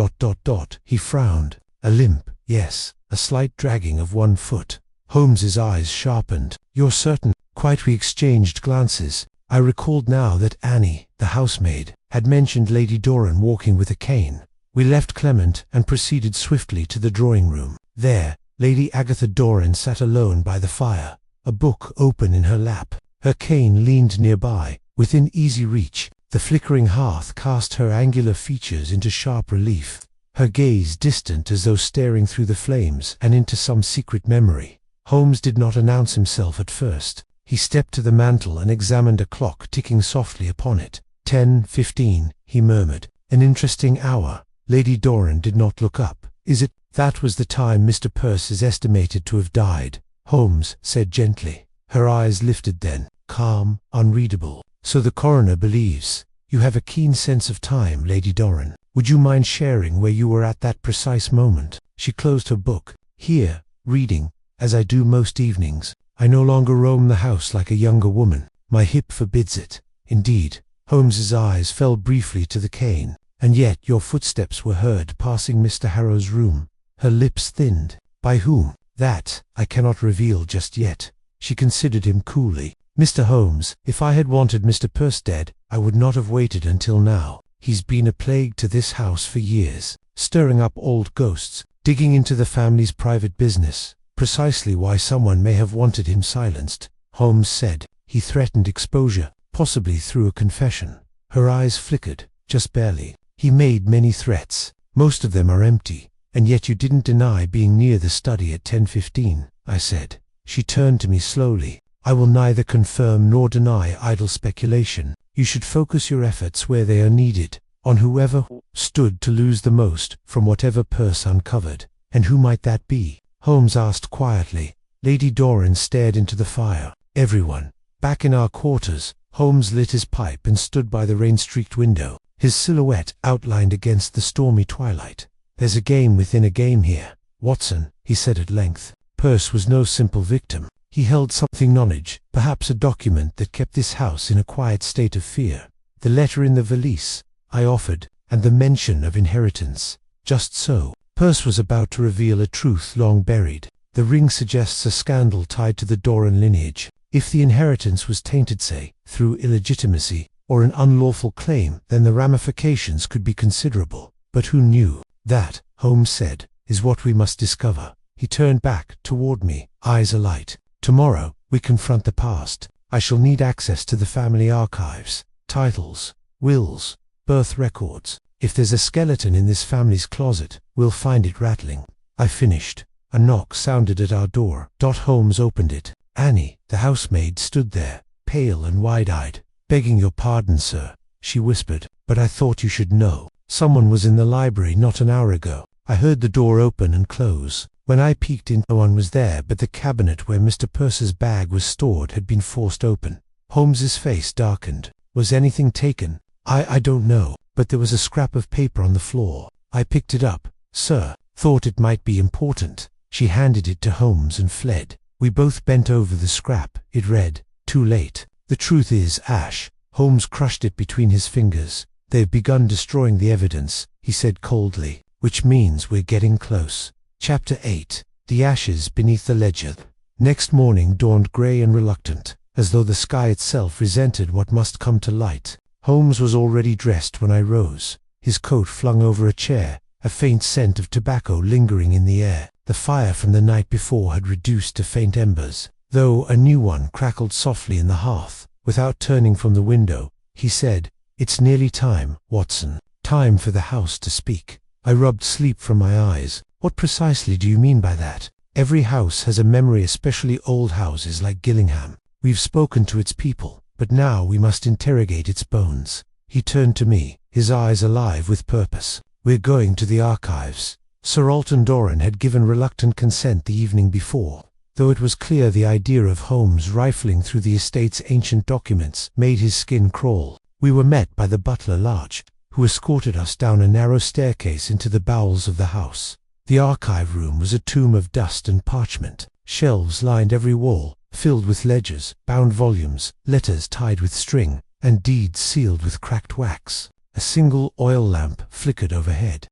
He frowned. A limp, yes, a slight dragging of one foot. Holmes's eyes sharpened. You're certain? Quite. We exchanged glances. I recalled now that Annie, the housemaid, had mentioned Lady Doran walking with a cane. We left Clement and proceeded swiftly to the drawing-room. There, Lady Agatha Doran sat alone by the fire, a book open in her lap. Her cane leaned nearby, within easy reach. The flickering hearth cast her angular features into sharp relief, her gaze distant as though staring through the flames and into some secret memory. Holmes did not announce himself at first. He stepped to the mantel and examined a clock ticking softly upon it. 10:15, he murmured. An interesting hour. Lady Doran did not look up. Is it? That was the time Mr. Perce is estimated to have died, Holmes said gently. Her eyes lifted then, calm, unreadable. So the coroner believes. You have a keen sense of time, Lady Doran. Would you mind sharing where you were at that precise moment? She closed her book. Here, reading, as I do most evenings. I no longer roam the house like a younger woman. My hip forbids it. Indeed. Holmes's eyes fell briefly to the cane. And yet your footsteps were heard passing Mr. Harrow's room. Her lips thinned. By whom? That I cannot reveal just yet. She considered him coolly. Mr. Holmes, if I had wanted Mr. Perce dead, I would not have waited until now. He's been a plague to this house for years, stirring up old ghosts, digging into the family's private business. Precisely why someone may have wanted him silenced, Holmes said. He threatened exposure, possibly through a confession. Her eyes flickered, just barely. He made many threats. Most of them are empty. And yet you didn't deny being near the study at 10:15, I said. She turned to me slowly. I will neither confirm nor deny idle speculation. You should focus your efforts where they are needed, on whoever stood to lose the most from whatever Perce uncovered. And who might that be? Holmes asked quietly. Lady Doran stared into the fire. Everyone. Back in our quarters, Holmes lit his pipe and stood by the rain-streaked window, his silhouette outlined against the stormy twilight. There's a game within a game here, Watson, he said at length. Perce was no simple victim. He held something, knowledge, perhaps a document that kept this house in a quiet state of fear. The letter in the valise, I offered, and the mention of inheritance. Just so. Perce was about to reveal a truth long buried. The ring suggests a scandal tied to the Doran lineage. If the inheritance was tainted, say, through illegitimacy, or an unlawful claim, then the ramifications could be considerable. But who knew? That, Holmes said, is what we must discover. He turned back toward me, eyes alight. Tomorrow, we confront the past. I shall need access to the family archives, titles, wills, birth records. If there's a skeleton in this family's closet, we'll find it rattling. I finished. A knock sounded at our door. Holmes opened it. Annie, the housemaid, stood there, pale and wide-eyed. Begging your pardon, sir, she whispered, but I thought you should know. Someone was in the library not an hour ago. I heard the door open and close. When I peeked in, no one was there, but the cabinet where Mr. Perce's bag was stored had been forced open. Holmes's face darkened. Was anything taken? I don't know, but there was a scrap of paper on the floor. I picked it up, sir. Thought it might be important. She handed it to Holmes and fled. We both bent over the scrap. It read, "Too late. The truth is, Ash." Holmes crushed it between his fingers. "They've begun destroying the evidence," he said coldly, "which means we're getting close." Chapter 8. The ashes beneath the ledger. Next morning dawned grey and reluctant, as though the sky itself resented what must come to light. Holmes was already dressed when I rose, his coat flung over a chair, a faint scent of tobacco lingering in the air. The fire from the night before had reduced to faint embers, though a new one crackled softly in the hearth. Without turning from the window, he said, "It's nearly time, Watson. Time for the house to speak." I rubbed sleep from my eyes. What precisely do you mean by that? Every house has a memory, especially old houses like Gillingham. We've spoken to its people, but now we must interrogate its bones. He turned to me, his eyes alive with purpose. We're going to the archives. Sir Alton Doran had given reluctant consent the evening before, though it was clear the idea of Holmes rifling through the estate's ancient documents made his skin crawl. We were met by the butler, large, who escorted us down a narrow staircase into the bowels of the house. The archive room was a tomb of dust and parchment. Shelves lined every wall, filled with ledgers, bound volumes, letters tied with string, and deeds sealed with cracked wax. A single oil lamp flickered overhead.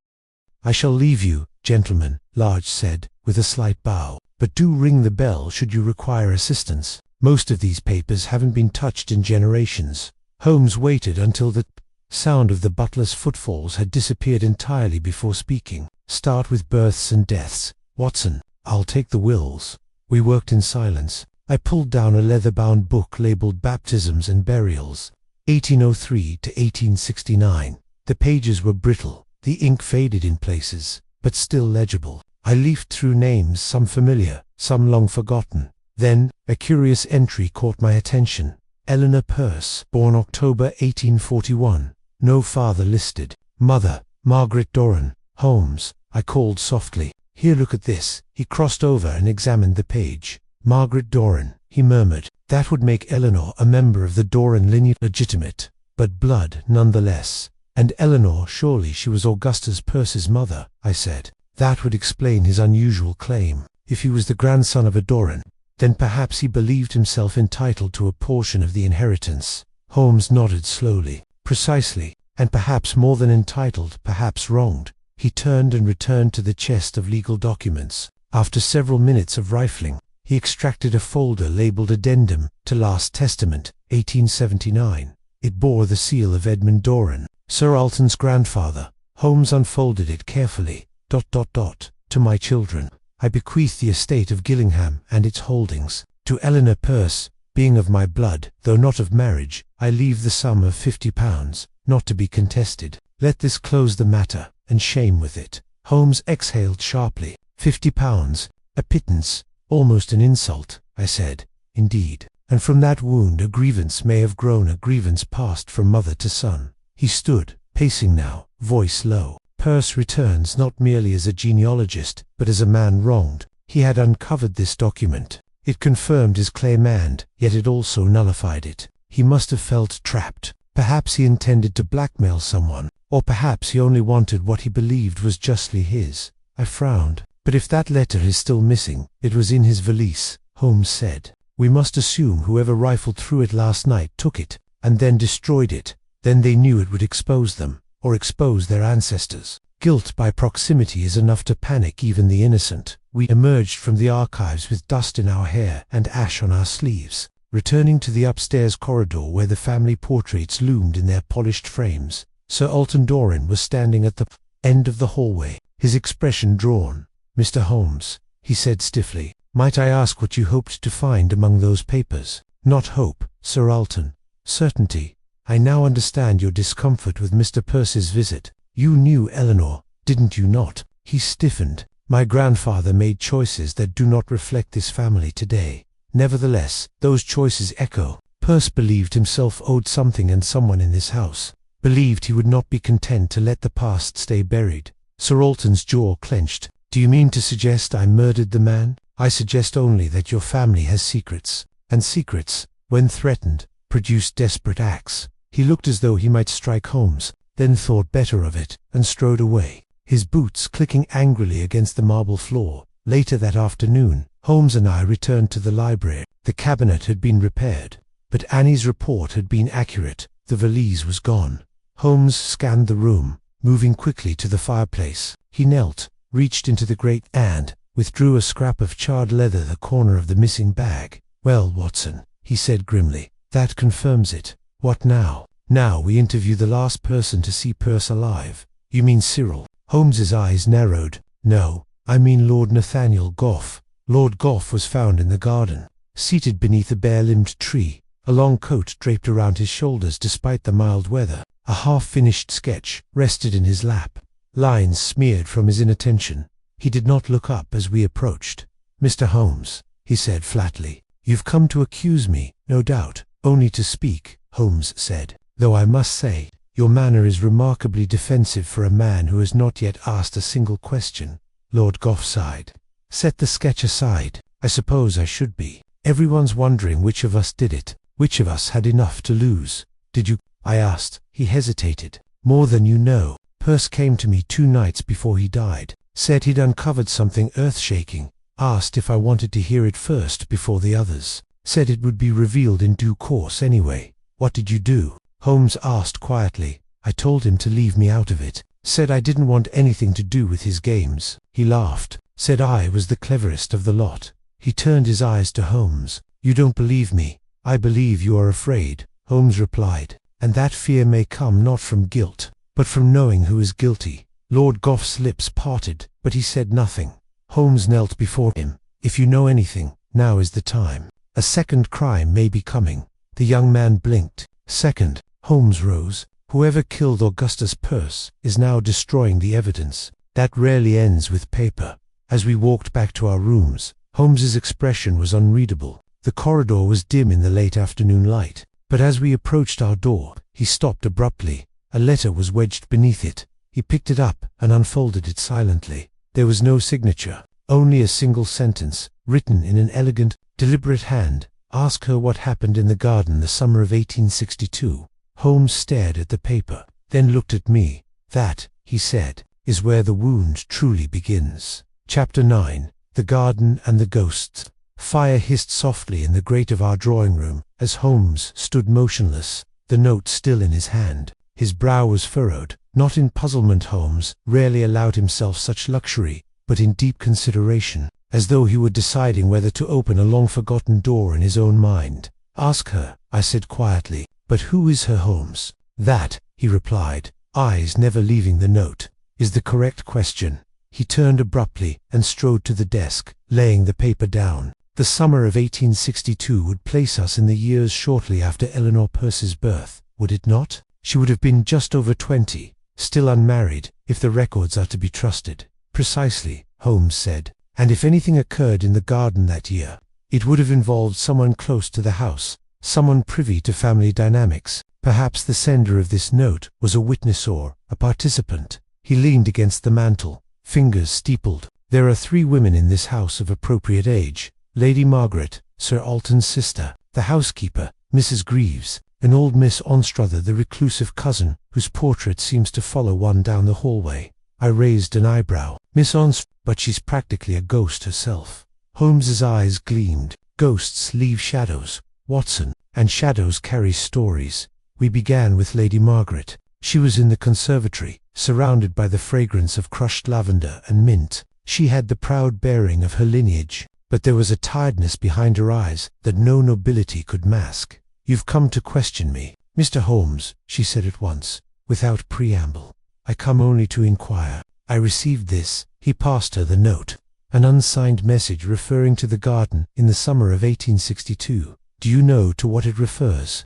"I shall leave you, gentlemen," Large said, with a slight bow, "but do ring the bell should you require assistance. Most of these papers haven't been touched in generations." Holmes waited until the sound of the butler's footfalls had disappeared entirely before speaking. "Start with births and deaths, Watson. I'll take the wills." We worked in silence. I pulled down a leather-bound book labeled Baptisms and Burials, 1803 to 1869. The pages were brittle, the ink faded in places, but still legible. I leafed through names, some familiar, some long forgotten. Then, a curious entry caught my attention. Eleanor Peirce, born October 1841. No father listed. Mother, Margaret Doran. Holmes, I called softly. "Here, look at this." He crossed over and examined the page. "Margaret Doran," he murmured. "That would make Eleanor a member of the Doran lineage, legitimate, but blood nonetheless. And Eleanor, surely she was Augustus Peirce's mother," I said. "That would explain his unusual claim. If he was the grandson of a Doran, then perhaps he believed himself entitled to a portion of the inheritance." Holmes nodded slowly. "Precisely, and perhaps more than entitled, perhaps wronged." He turned and returned to the chest of legal documents. After several minutes of rifling, he extracted a folder labeled Addendum to Last Testament, 1879. It bore the seal of Edmund Doran, Sir Alton's grandfather. Holmes unfolded it carefully. "To my children, I bequeath the estate of Gillingham and its holdings. To Eleanor Peirce, being of my blood, though not of marriage, I leave the sum of £50, not to be contested. Let this close the matter, and shame with it." Holmes exhaled sharply. £50, a pittance, almost an insult, I said. "Indeed, and from that wound a grievance may have grown, a grievance passed from mother to son." He stood, pacing now, voice low. Peirce returns not merely as a genealogist, but as a man wronged. He had uncovered this document. It confirmed his claim and, yet it also nullified it. He must have felt trapped. Perhaps he intended to blackmail someone, or perhaps he only wanted what he believed was justly his. I frowned. "But if that letter is still missing, it was in his valise," Holmes said. "We must assume whoever rifled through it last night took it, and then destroyed it. Then they knew it would expose them, or expose their ancestors. Guilt by proximity is enough to panic even the innocent." We emerged from the archives with dust in our hair and ash on our sleeves, returning to the upstairs corridor where the family portraits loomed in their polished frames. Sir Alton Doran was standing at the end of the hallway, his expression drawn. "Mr. Holmes," he said stiffly, "might I ask what you hoped to find among those papers?" "Not hope, Sir Alton. Certainty. I now understand your discomfort with Mr. Peirce's visit. You knew Eleanor, didn't you not?" He stiffened. "My grandfather made choices that do not reflect this family today. Nevertheless, those choices echo. Peirce believed himself owed something and someone in this house. Believed he would not be content to let the past stay buried." Sir Alton's jaw clenched. "Do you mean to suggest I murdered the man?" "I suggest only that your family has secrets, and secrets, when threatened, produce desperate acts." He looked as though he might strike Holmes, then thought better of it, and strode away, his boots clicking angrily against the marble floor. Later that afternoon, Holmes and I returned to the library. The cabinet had been repaired, but Annie's report had been accurate. The valise was gone. Holmes scanned the room, moving quickly to the fireplace. He knelt, reached into the grate, and withdrew a scrap of charred leather, the corner of the missing bag. "Well, Watson," he said grimly, "that confirms it. What now?" "Now we interview the last person to see Peirce alive." "You mean Cyril?" Holmes's eyes narrowed. "No, I mean Lord Nathaniel Gough. Lord Gough was found in the garden, seated beneath a bare-limbed tree, a long coat draped around his shoulders despite the mild weather. A half-finished sketch rested in his lap, lines smeared from his inattention. He did not look up as we approached. "Mr. Holmes," he said flatly, "you've come to accuse me, no doubt." "Only to speak," Holmes said, "though I must say, your manner is remarkably defensive for a man who has not yet asked a single question." Lord Gough sighed. "Set the sketch aside. I suppose I should be. Everyone's wondering which of us did it, which of us had enough to lose." "Did you?" I asked. He hesitated. More than you know. Perce came to me 2 nights before he died, said he'd uncovered something earth-shaking, asked if I wanted to hear it first before the others, said it would be revealed in due course anyway. What did you do? Holmes asked quietly. I told him to leave me out of it, said I didn't want anything to do with his games. He laughed, said I was the cleverest of the lot. He turned his eyes to Holmes. You don't believe me. I believe you are afraid, Holmes replied, and that fear may come not from guilt, but from knowing who is guilty. Lord Gough's lips parted, but he said nothing. Holmes knelt before him. If you know anything, now is the time. A second crime may be coming. The young man blinked. Second. Holmes rose. Whoever killed Augustus Perce is now destroying the evidence. That rarely ends with paper. As we walked back to our rooms, Holmes's expression was unreadable. The corridor was dim in the late afternoon light, but as we approached our door, he stopped abruptly. A letter was wedged beneath it. He picked it up and unfolded it silently. There was no signature, only a single sentence, written in an elegant, deliberate hand. Ask her what happened in the garden the summer of 1862. Holmes stared at the paper, then looked at me. That, he said, is where the wound truly begins. Chapter 9. The Garden and the Ghosts. Fire hissed softly in the grate of our drawing room as Holmes stood motionless, the note still in his hand. His brow was furrowed, not in puzzlement. Holmes rarely allowed himself such luxury, but in deep consideration, as though he were deciding whether to open a long-forgotten door in his own mind. Ask her, I said quietly. But who is her, Holmes? That, he replied, eyes never leaving the note, is the correct question. He turned abruptly and strode to the desk, laying the paper down. The summer of 1862 would place us in the years shortly after Eleanor Perce's birth, would it not? She would have been just over 20, still unmarried, if the records are to be trusted. Precisely, Holmes said. And if anything occurred in the garden that year, it would have involved someone close to the house, someone privy to family dynamics. Perhaps the sender of this note was a witness or a participant. He leaned against the mantel, fingers steepled. There are 3 women in this house of appropriate age. Lady Margaret, Sir Alton's sister, the housekeeper, Mrs. Greaves, and old Miss Anstruther, the reclusive cousin, whose portrait seems to follow one down the hallway. I raised an eyebrow. Miss Anstruther, but she's practically a ghost herself. Holmes's eyes gleamed. Ghosts leave shadows, Watson, and shadows carry stories. We began with Lady Margaret. She was in the conservatory, surrounded by the fragrance of crushed lavender and mint. She had the proud bearing of her lineage, but there was a tiredness behind her eyes that no nobility could mask. You've come to question me, Mr. Holmes, she said at once, without preamble. I come only to inquire. I received this. He passed her the note. An unsigned message referring to the garden in the summer of 1862. Do you know to what it refers?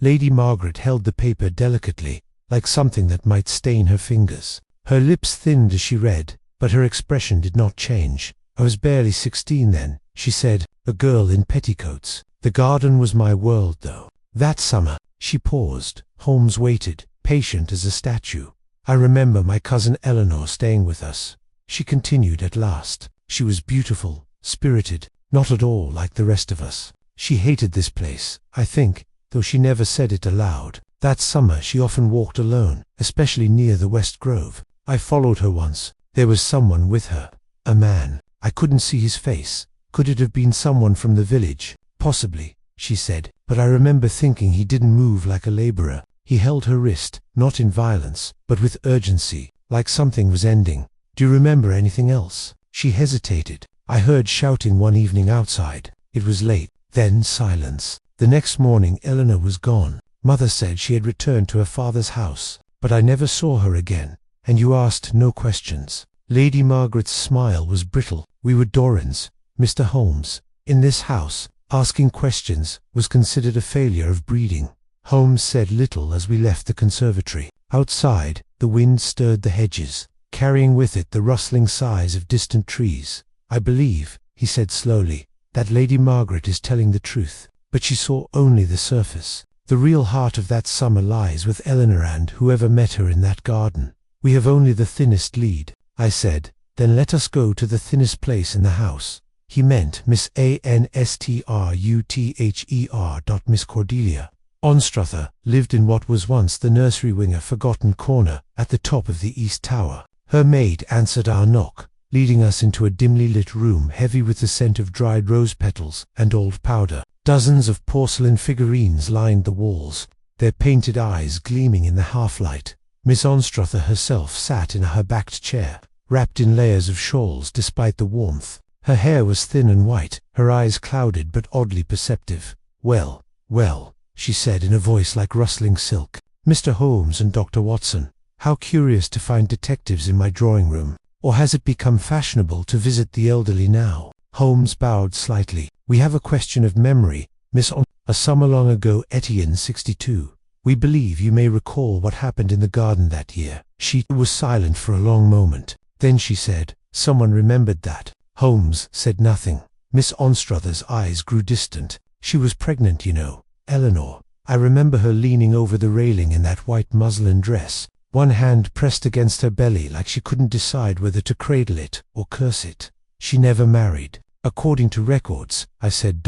Lady Margaret held the paper delicately, like something that might stain her fingers. Her lips thinned as she read, but her expression did not change. I was barely 16 then, she said, a girl in petticoats. The garden was my world, though. That summer, she paused. Holmes waited, patient as a statue. I remember my cousin Eleanor staying with us. She continued at last. She was beautiful, spirited, not at all like the rest of us. She hated this place, I think, though she never said it aloud. That summer she often walked alone, especially near the West Grove. I followed her once. There was someone with her. A man. I couldn't see his face. Could it have been someone from the village? Possibly, she said, but I remember thinking he didn't move like a laborer. He held her wrist, not in violence, but with urgency, like something was ending. Do you remember anything else? She hesitated. I heard shouting one evening outside. It was late. Then silence. The next morning Eleanor was gone. Mother said she had returned to her father's house, but I never saw her again, and you asked no questions. Lady Margaret's smile was brittle. We were Dorans, Mr. Holmes. In this house, asking questions was considered a failure of breeding. Holmes said little as we left the conservatory. Outside, the wind stirred the hedges, carrying with it the rustling sighs of distant trees. I believe, he said slowly, that Lady Margaret is telling the truth, but she saw only the surface. The real heart of that summer lies with Eleanor and whoever met her in that garden. We have only the thinnest lead. I said, then let us go to the thinnest place in the house. He meant Miss Anstruther. Miss Cordelia. Anstruther lived in what was once the nursery wing, a forgotten corner at the top of the east tower. Her maid answered our knock, leading us into a dimly lit room heavy with the scent of dried rose petals and old powder. Dozens of porcelain figurines lined the walls, their painted eyes gleaming in the half-light. Miss Anstruther herself sat in her backed chair, wrapped in layers of shawls despite the warmth. Her hair was thin and white, her eyes clouded but oddly perceptive. "Well, well," she said in a voice like rustling silk. "Mr. Holmes and Dr. Watson, how curious to find detectives in my drawing room. Or has it become fashionable to visit the elderly now?" Holmes bowed slightly. "We have a question of memory, Miss On. A summer long ago, Etienne 62. We believe you may recall what happened in the garden that year." She was silent for a long moment. Then she said, "Someone remembered that." Holmes said nothing. Miss Anstruther's eyes grew distant. "She was pregnant, you know, Eleanor. I remember her leaning over the railing in that white muslin dress, one hand pressed against her belly like she couldn't decide whether to cradle it or curse it. She never married. According to records," I said.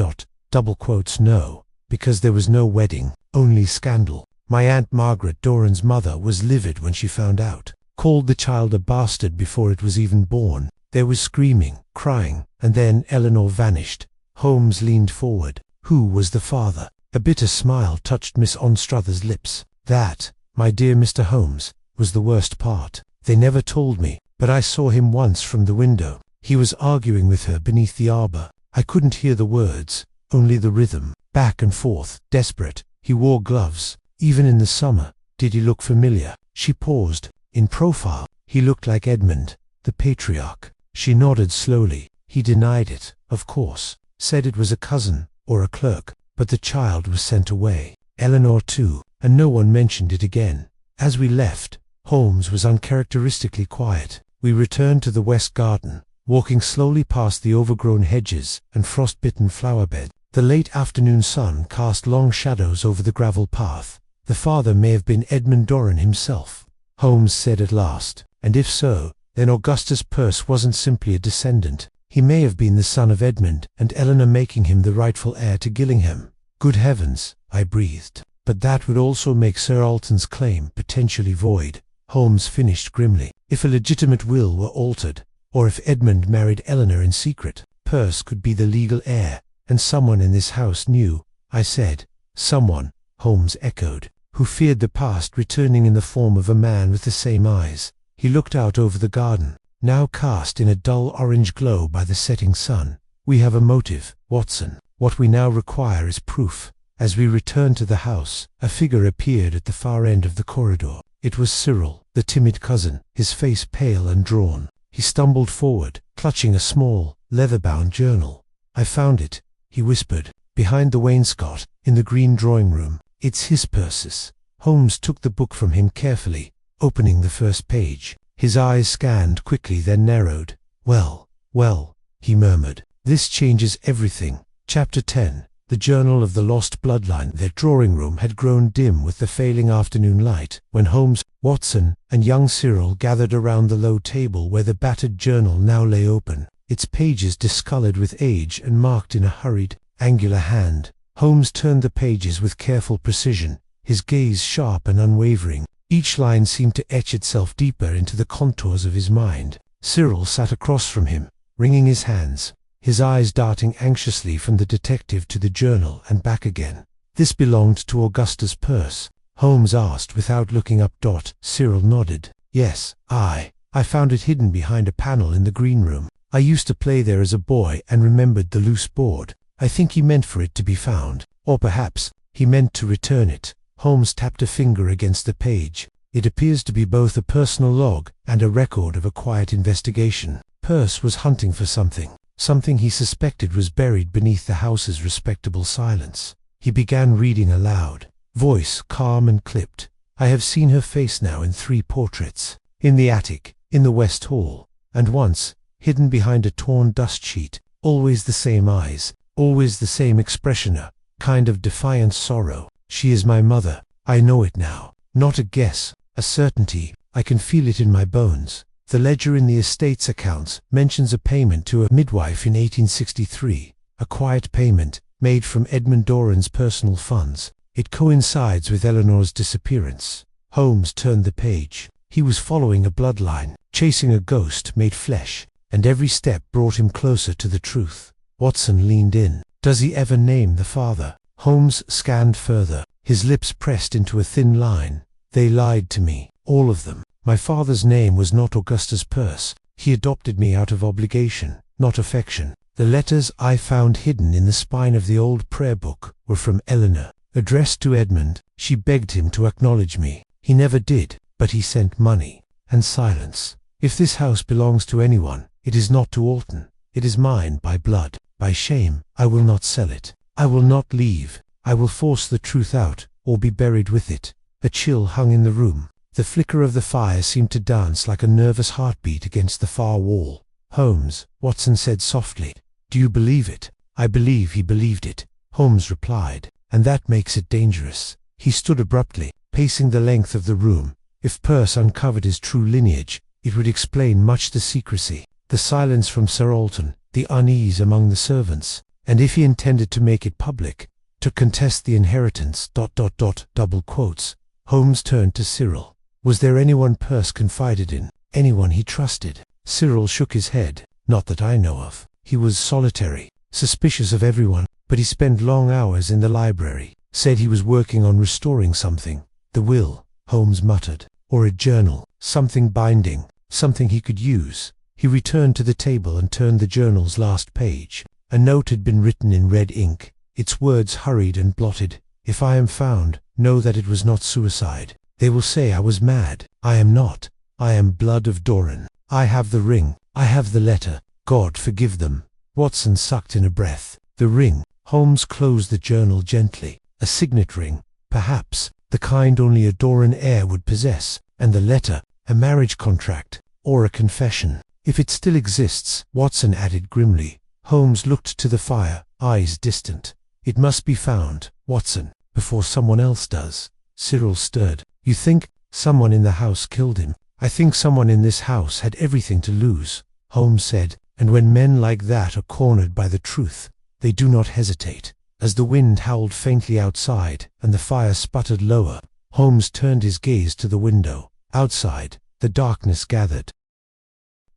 Double quotes, "No, because there was no wedding, only scandal. My Aunt Margaret Doran's mother was livid when she found out. Called the child a bastard before it was even born. There was screaming, crying, and then Eleanor vanished." Holmes leaned forward. "Who was the father?" A bitter smile touched Miss Anstruther's lips. "That, my dear Mr. Holmes, was the worst part. They never told me, but I saw him once from the window. He was arguing with her beneath the arbor. I couldn't hear the words, only the rhythm, back and forth, desperate. He wore gloves, even in the summer. Did he look familiar?" She paused. "In profile, he looked like Edmund, the patriarch." She nodded slowly. "He denied it, of course, said it was a cousin or a clerk, but the child was sent away. Eleanor too, and no one mentioned it again." As we left, Holmes was uncharacteristically quiet. We returned to the west garden, walking slowly past the overgrown hedges and frost-bitten flower bed. The late afternoon sun cast long shadows over the gravel path. "The father may have been Edmund Doran himself," Holmes said at last. "And if so, then Augustus Perce wasn't simply a descendant. He may have been the son of Edmund, and Eleanor making him the rightful heir to Gillingham." "Good heavens," I breathed. "But that would also make Sir Alton's claim potentially void," Holmes finished grimly. "If a legitimate will were altered, or if Edmund married Eleanor in secret, Perce could be the legal heir, and someone in this house knew," I said. "Someone," Holmes echoed, "who feared the past returning in the form of a man with the same eyes." He looked out over the garden, now cast in a dull orange glow by the setting sun. "We have a motive, Watson. What we now require is proof." As we returned to the house, a figure appeared at the far end of the corridor. It was Cyril, the timid cousin, his face pale and drawn. He stumbled forward, clutching a small, leather-bound journal. "I found it," he whispered, "behind the wainscot, in the green drawing room. It's his Persis." Holmes took the book from him carefully, opening the first page. His eyes scanned quickly, then narrowed. "Well, well," he murmured, "this changes everything." Chapter 10. The Journal of the Lost Bloodline. Their drawing room had grown dim with the failing afternoon light, when Holmes, Watson, and young Cyril gathered around the low table where the battered journal now lay open, its pages discolored with age and marked in a hurried, angular hand. Holmes turned the pages with careful precision, his gaze sharp and unwavering. Each line seemed to etch itself deeper into the contours of his mind. Cyril sat across from him, wringing his hands, his eyes darting anxiously from the detective to the journal and back again. "This belonged to Augustus Perce?" Holmes asked without looking up. Cyril nodded. "Yes, I found it hidden behind a panel in the green room. I used to play there as a boy and remembered the loose board. I think he meant for it to be found, or perhaps he meant to return it." Holmes tapped a finger against the page. "It appears to be both a personal log and a record of a quiet investigation. Perce was hunting for something he suspected was buried beneath the house's respectable silence." He began reading aloud, voice calm and clipped. "I have seen her face now in 3 portraits. In the attic, in the West Hall, and once, hidden behind a torn dust sheet. Always the same eyes, always the same expression, a kind of defiant sorrow. She is my mother. I know it now. Not a guess, a certainty. I can feel it in my bones. The ledger in the estate's accounts mentions a payment to a midwife in 1863, a quiet payment made from Edmund Doran's personal funds. It coincides with Eleanor's disappearance. Holmes turned the page. He was following a bloodline, chasing a ghost made flesh, and every step brought him closer to the truth. Watson leaned in. Does he ever name the father? Holmes scanned further, his lips pressed into a thin line. They lied to me, all of them. My father's name was not Augustus Peirce. He adopted me out of obligation, not affection. The letters I found hidden in the spine of the old prayer book were from Eleanor. Addressed to Edmund, she begged him to acknowledge me. He never did, but he sent money. And silence. If this house belongs to anyone, it is not to Alton. It is mine by blood, by shame. I will not sell it. I will not leave. I will force the truth out, or be buried with it. A chill hung in the room. The flicker of the fire seemed to dance like a nervous heartbeat against the far wall. Holmes, Watson said softly. Do you believe it? I believe he believed it, Holmes replied, and that makes it dangerous. He stood abruptly, pacing the length of the room. If Peirce uncovered his true lineage, it would explain much the secrecy, the silence from Sir Alton, the unease among the servants, and if he intended to make it public, to contest the inheritance, ... double quotes. Holmes turned to Cyril. Was there anyone Peirce confided in, anyone he trusted? Cyril shook his head. Not that I know of. He was solitary, suspicious of everyone, but he spent long hours in the library. Said he was working on restoring something. The will, Holmes muttered, or a journal, something binding, something he could use. He returned to the table and turned the journal's last page. A note had been written in red ink, its words hurried and blotted. If I am found, know that it was not suicide. They will say I was mad. I am not. I am blood of Doran. I have the ring. I have the letter. God forgive them. Watson sucked in a breath. The ring. Holmes closed the journal gently. A signet ring, perhaps, the kind only a Doran heir would possess. And the letter, a marriage contract, or a confession. If it still exists, Watson added grimly. Holmes looked to the fire, eyes distant. It must be found, Watson, before someone else does. Cyril stirred. You think someone in the house killed him? I think someone in this house had everything to lose, Holmes said, and when men like that are cornered by the truth, they do not hesitate. As the wind howled faintly outside and the fire sputtered lower, Holmes turned his gaze to the window. Outside, the darkness gathered.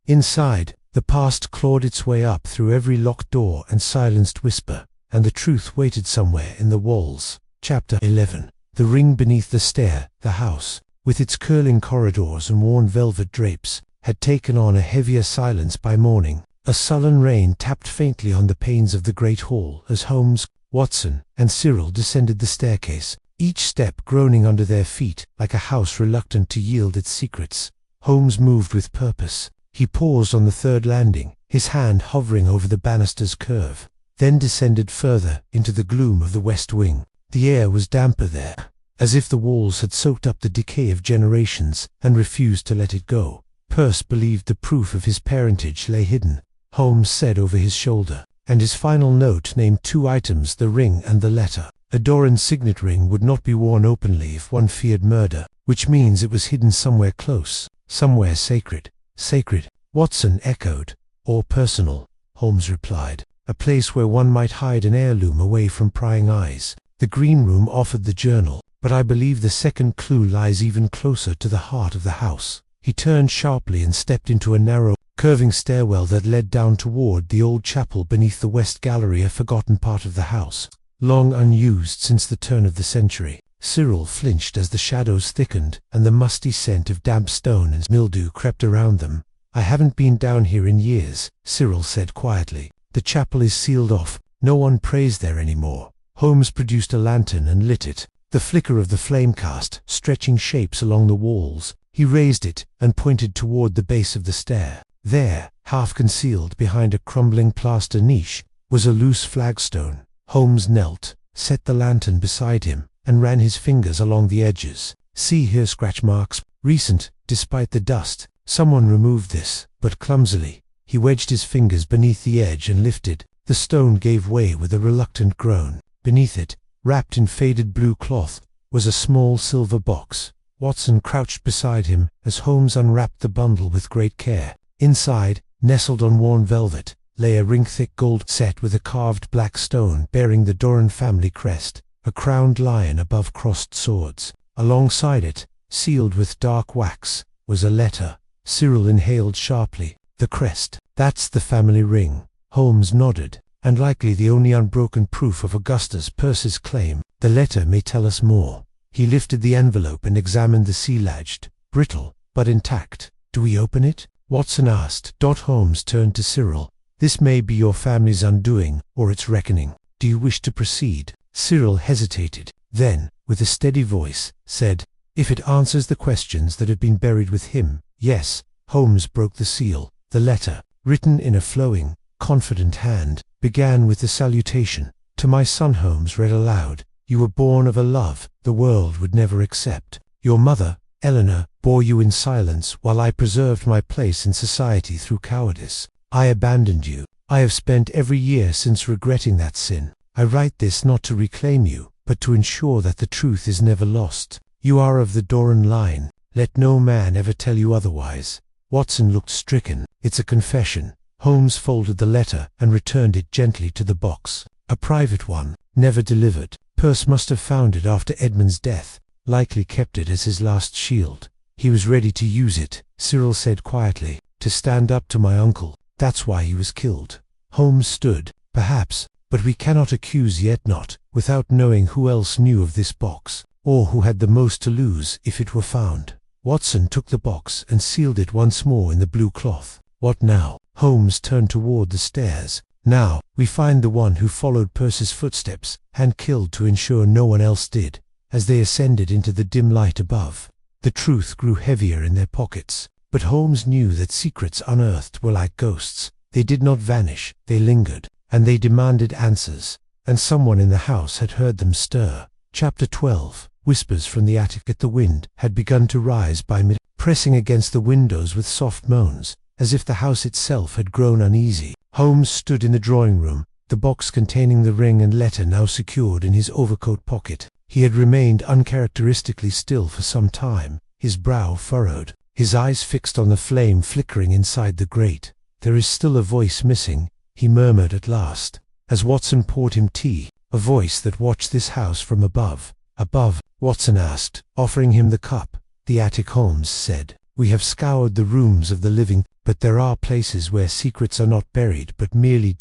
Inside, the past clawed its way up through every locked door and silenced whisper, and the truth waited somewhere in the walls. Chapter 11. The ring beneath the stair, the house, with its curling corridors and worn velvet drapes, had taken on a heavier silence by morning. A sullen rain tapped faintly on the panes of the great hall as Holmes, Watson, and Cyril descended the staircase, each step groaning under their feet like a house reluctant to yield its secrets. Holmes moved with purpose. He paused on the third landing, his hand hovering over the banister's curve, then descended further into the gloom of the west wing. The air was damper there, as if the walls had soaked up the decay of generations and refused to let it go. Peirce believed the proof of his parentage lay hidden, Holmes said over his shoulder, and his final note named two items, the ring and the letter. A Doran signet ring would not be worn openly if one feared murder, which means it was hidden somewhere close, somewhere sacred. Sacred, Watson echoed. Or personal, Holmes replied. A place where one might hide an heirloom away from prying eyes. The green room offered the journal, but I believe the second clue lies even closer to the heart of the house. He turned sharply and stepped into a narrow, curving stairwell that led down toward the old chapel beneath the west gallery, a forgotten part of the house, long unused since the turn of the century. Cyril flinched as the shadows thickened and the musty scent of damp stone and mildew crept around them. I haven't been down here in years, Cyril said quietly. The chapel is sealed off. No one prays there anymore. Holmes produced a lantern and lit it. The flicker of the flame cast stretching shapes along the walls. He raised it and pointed toward the base of the stair. There, half concealed behind a crumbling plaster niche, was a loose flagstone. Holmes knelt, set the lantern beside him, and ran his fingers along the edges. See here, scratch marks, recent, despite the dust. Someone removed this, but clumsily. He wedged his fingers beneath the edge and lifted. The stone gave way with a reluctant groan. Beneath it, wrapped in faded blue cloth, was a small silver box. Watson crouched beside him as Holmes unwrapped the bundle with great care. Inside, nestled on worn velvet, lay a ring-thick gold set with a carved black stone bearing the Doran family crest. a crowned lion above crossed swords. Alongside it, sealed with dark wax, was a letter. Cyril inhaled sharply. The crest. That's the family ring. Holmes nodded. And likely the only unbroken proof of Augustus Percy's claim. The letter may tell us more. He lifted the envelope and examined the seal-edged, brittle, but intact. Do we open it? Watson asked. Holmes turned to Cyril. This may be your family's undoing, or its reckoning. Do you wish to proceed? Cyril hesitated. Then, with a steady voice, said, if it answers the questions that have been buried with him, yes. Holmes broke the seal. The letter, written in a flowing, confident hand, began with the salutation. To my son Holmes read aloud. You were born of a love the world would never accept. Your mother, Eleanor, bore you in silence while I preserved my place in society through cowardice. I abandoned you. I have spent every year since regretting that sin. I write this not to reclaim you, but to ensure that the truth is never lost. You are of the Doran line. Let no man ever tell you otherwise. Watson looked stricken. It's a confession. Holmes folded the letter and returned it gently to the box. A private one, never delivered. Percy must have found it after Edmund's death, likely kept it as his last shield. He was ready to use it, Cyril said quietly, to stand up to my uncle. That's why he was killed. Holmes stood. Perhaps, but we cannot accuse yet not, without knowing who else knew of this box, or who had the most to lose if it were found. Watson took the box and sealed it once more in the blue cloth. What now? Holmes turned toward the stairs. Now, we find the one who followed Percy's footsteps, hand-killed to ensure no one else did, as they ascended into the dim light above. The truth grew heavier in their pockets, but Holmes knew that secrets unearthed were like ghosts. They did not vanish, they lingered, and they demanded answers, and someone in the house had heard them stir. Chapter 12. Whispers from the attic at the wind had begun to rise by mid, pressing against the windows with soft moans, as if the house itself had grown uneasy. Holmes stood in the drawing-room, the box containing the ring and letter now secured in his overcoat pocket. He had remained uncharacteristically still for some time, his brow furrowed, his eyes fixed on the flame flickering inside the grate. There is still a voice missing, he murmured at last, as Watson poured him tea, a voice that watched this house from above. Above? Watson asked, offering him the cup. The attic, Holmes said. We have scoured the rooms of the living, but there are places where secrets are not buried but merely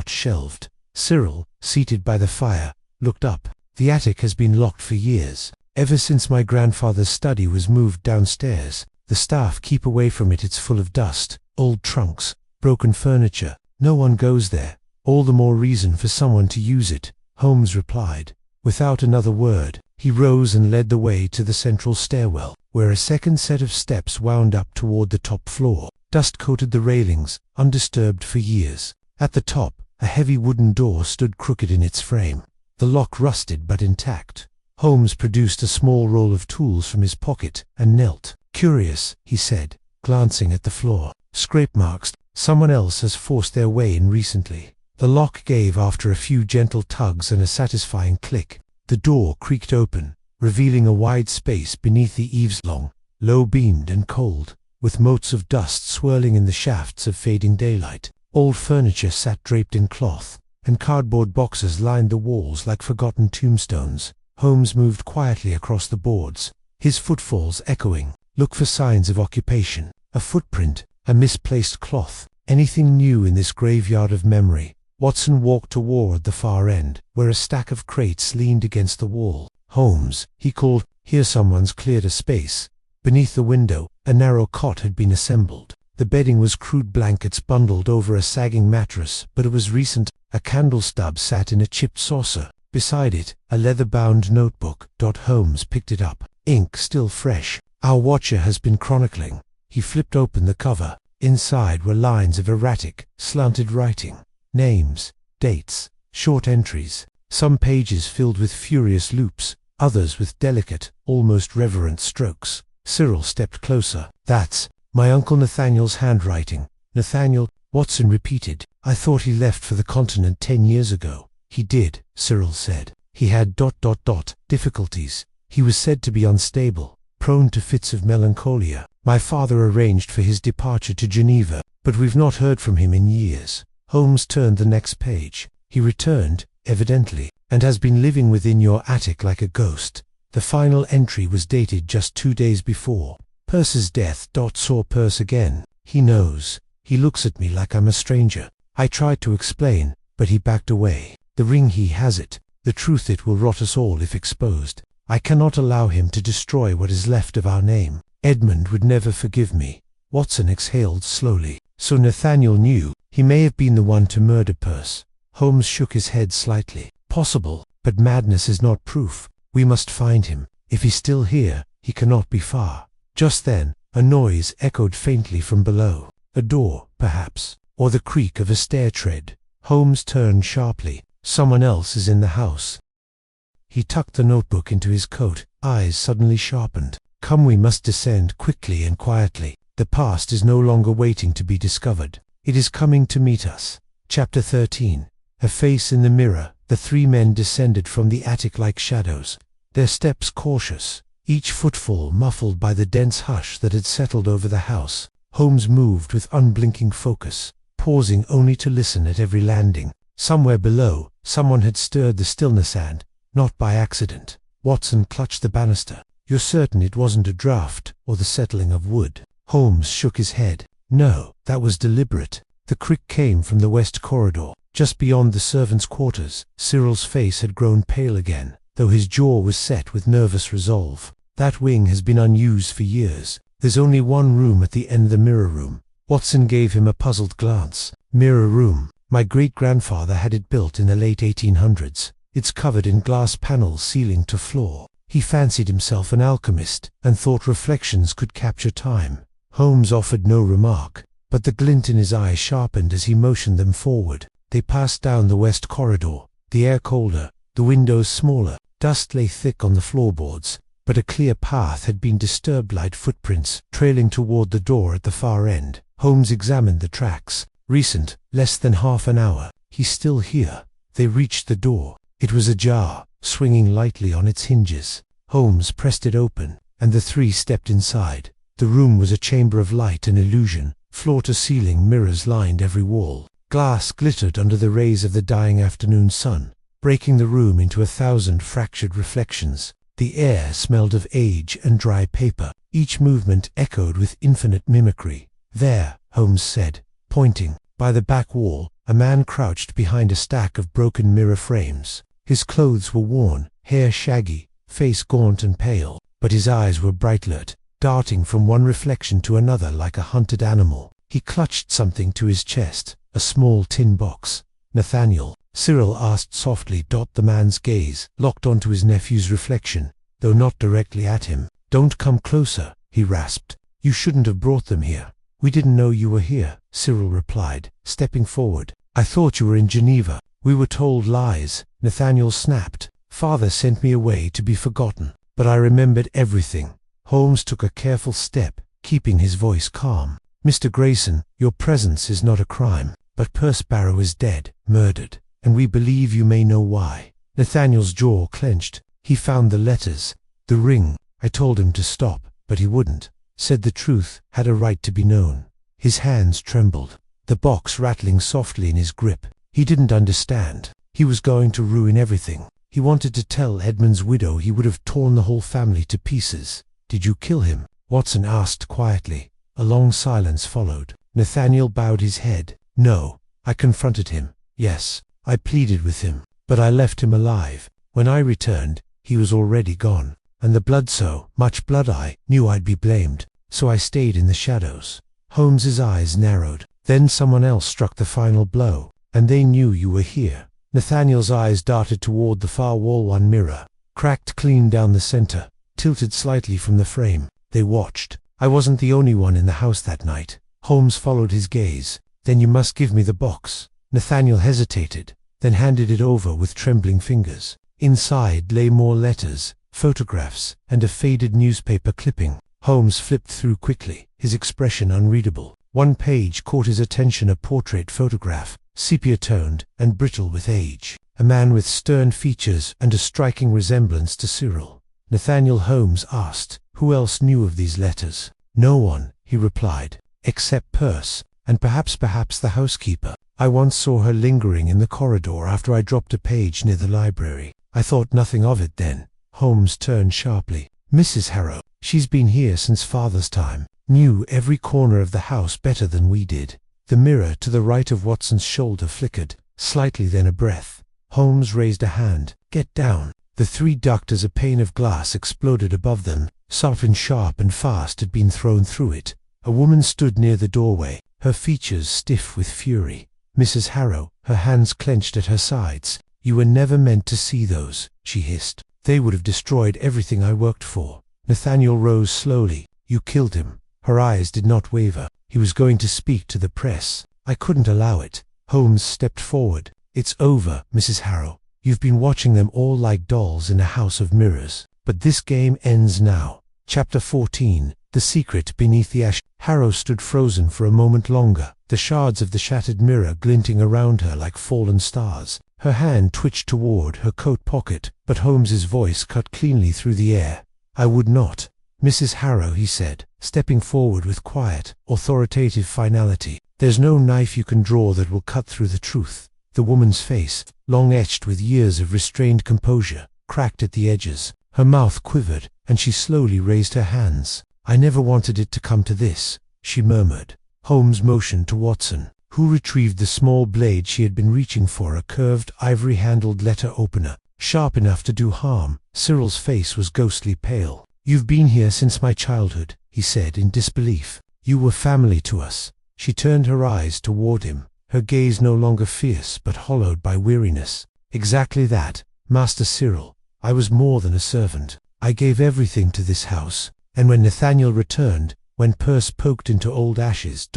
shelved. Cyril, seated by the fire, looked up. The attic has been locked for years. Ever since my grandfather's study was moved downstairs, the staff keep away from it. It's full of dust, old trunks, broken furniture. No one goes there. All the more reason for someone to use it, Holmes replied. Without another word, he rose and led the way to the central stairwell, where a second set of steps wound up toward the top floor. Dust coated the railings, undisturbed for years. At the top, a heavy wooden door stood crooked in its frame. The lock rusted but intact. Holmes produced a small roll of tools from his pocket and knelt. Curious, he said, glancing at the floor. Scrape marks. Someone else has forced their way in recently. The lock gave after a few gentle tugs and a satisfying click. The door creaked open, revealing a wide space beneath the eaves, long, low-beamed and cold, with motes of dust swirling in the shafts of fading daylight. Old furniture sat draped in cloth, and cardboard boxes lined the walls like forgotten tombstones. Holmes moved quietly across the boards, his footfalls echoing. Look for signs of occupation, a footprint, a misplaced cloth, anything new in this graveyard of memory. Watson walked toward the far end, where a stack of crates leaned against the wall. Holmes, he called, here someone's cleared a space. Beneath the window, a narrow cot had been assembled. The bedding was crude blankets bundled over a sagging mattress, but it was recent. A candle stub sat in a chipped saucer. Beside it, a leather-bound notebook. Holmes picked it up. Ink still fresh. Our watcher has been chronicling. He flipped open the cover. Inside were lines of erratic, slanted writing. Names, dates, short entries. Some pages filled with furious loops, others with delicate, almost reverent strokes. Cyril stepped closer. That's my Uncle Nathaniel's handwriting. Nathaniel, Watson repeated. I thought he left for the continent 10 years ago. He did, Cyril said. He had difficulties. He was said to be unstable, prone to fits of melancholia. My father arranged for his departure to Geneva, but we've not heard from him in years. Holmes turned the next page. He returned, evidently, and has been living within your attic like a ghost. The final entry was dated just 2 days before Perce's death. Saw Perce again. He knows. He looks at me like I'm a stranger. I tried to explain, but he backed away. The ring, he has it. The truth, it will rot us all if exposed. I cannot allow him to destroy what is left of our name. Edmund would never forgive me. Watson exhaled slowly. So Nathaniel knew. He may have been the one to murder Perce. Holmes shook his head slightly. Possible, but madness is not proof. We must find him. If he's still here, he cannot be far. Just then, a noise echoed faintly from below. A door, perhaps, or the creak of a stair tread. Holmes turned sharply. Someone else is in the house. He tucked the notebook into his coat, eyes suddenly sharpened. Come, we must descend quickly and quietly. The past is no longer waiting to be discovered. It is coming to meet us. Chapter 13. A face in the mirror. The three men descended from the attic like shadows, their steps cautious, each footfall muffled by the dense hush that had settled over the house. Holmes moved with unblinking focus, pausing only to listen at every landing. Somewhere below, someone had stirred the stillness and, not by accident. Watson clutched the banister. You're certain it wasn't a draft or the settling of wood? Holmes shook his head. No, that was deliberate. The creak came from the west corridor, just beyond the servants' quarters. Cyril's face had grown pale again, though his jaw was set with nervous resolve. That wing has been unused for years. There's only one room at the end, the mirror room. Watson gave him a puzzled glance. Mirror room. My great-grandfather had it built in the late 1800s. It's covered in glass panels ceiling to floor. He fancied himself an alchemist and thought reflections could capture time. Holmes offered no remark, but the glint in his eye sharpened as he motioned them forward. They passed down the west corridor, the air colder, the windows smaller. Dust lay thick on the floorboards, but a clear path had been disturbed. Light footprints trailing toward the door at the far end. Holmes examined the tracks. Recent, less than half an hour. He's still here. They reached the door. It was ajar, swinging lightly on its hinges. Holmes pressed it open, and the three stepped inside. The room was a chamber of light and illusion. Floor to ceiling mirrors lined every wall. Glass glittered under the rays of the dying afternoon sun, breaking the room into 1,000 fractured reflections. The air smelled of age and dry paper. Each movement echoed with infinite mimicry. There, Holmes said, pointing. By the back wall, a man crouched behind a stack of broken mirror frames. His clothes were worn, hair shaggy, face gaunt and pale, but his eyes were bright alert, darting from one reflection to another like a hunted animal. He clutched something to his chest, a small tin box. Nathaniel, Cyril asked softly. The man's gaze locked onto his nephew's reflection, though not directly at him. Don't come closer, he rasped. You shouldn't have brought them here. We didn't know you were here, Cyril replied, stepping forward. I thought you were in Geneva. We were told lies, Nathaniel snapped. Father sent me away to be forgotten, but I remembered everything. Holmes took a careful step, keeping his voice calm. Mr. Grayson, your presence is not a crime, but Perce Barrow is dead, murdered, and we believe you may know why. Nathaniel's jaw clenched. He found the letters, the ring. I told him to stop, but he wouldn't. Said the truth had a right to be known. His hands trembled, the box rattling softly in his grip. He didn't understand. He was going to ruin everything. He wanted to tell Edmund's widow he would have torn the whole family to pieces. Did you kill him? Watson asked quietly. A long silence followed. Nathaniel bowed his head. No, I confronted him. Yes, I pleaded with him, but I left him alive. When I returned, he was already gone. And the blood, so much blood. I knew I'd be blamed, so I stayed in the shadows. Holmes's eyes narrowed. Then someone else struck the final blow, and they knew you were here. Nathaniel's eyes darted toward the far wall. One mirror, cracked clean down the center, tilted slightly from the frame. They watched. I wasn't the only one in the house that night. Holmes followed his gaze. Then you must give me the box. Nathaniel hesitated, then handed it over with trembling fingers. Inside lay more letters, photographs, and a faded newspaper clipping. Holmes flipped through quickly, his expression unreadable. One page caught his attention, a portrait photograph, sepia-toned and brittle with age. A man with stern features and a striking resemblance to Cyril. Nathaniel, Holmes asked, who else knew of these letters? No one, he replied, except Perce. And perhaps the housekeeper. I once saw her lingering in the corridor after I dropped a page near the library. I thought nothing of it then. Holmes turned sharply. Mrs. Harrow, she's been here since father's time. Knew every corner of the house better than we did. The mirror to the right of Watson's shoulder flickered, slightly, then a breath. Holmes raised a hand. Get down. The three ducked as a pane of glass exploded above them. Something sharp and fast had been thrown through it. A woman stood near the doorway, her features stiff with fury. Mrs. Harrow, her hands clenched at her sides. You were never meant to see those, she hissed. They would have destroyed everything I worked for. Nathaniel rose slowly. You killed him. Her eyes did not waver. He was going to speak to the press. I couldn't allow it. Holmes stepped forward. It's over, Mrs. Harrow. You've been watching them all like dolls in a house of mirrors. But this game ends now. Chapter 14. The Secret Beneath the Ash. Harrow stood frozen for a moment longer, the shards of the shattered mirror glinting around her like fallen stars. Her hand twitched toward her coat pocket, but Holmes's voice cut cleanly through the air. I would not. Mrs. Harrow, he said, stepping forward with quiet, authoritative finality. There's no knife you can draw that will cut through the truth. The woman's face, long etched with years of restrained composure, cracked at the edges. Her mouth quivered, and she slowly raised her hands. I never wanted it to come to this, she murmured. Holmes motioned to Watson, who retrieved the small blade she had been reaching for, a curved, ivory-handled letter opener, sharp enough to do harm. Cyril's face was ghostly pale. You've been here since my childhood, he said in disbelief. You were family to us. She turned her eyes toward him, her gaze no longer fierce but hollowed by weariness. Exactly that, Master Cyril. I was more than a servant. I gave everything to this house. And when Nathaniel returned, when Perce poked into old ashes,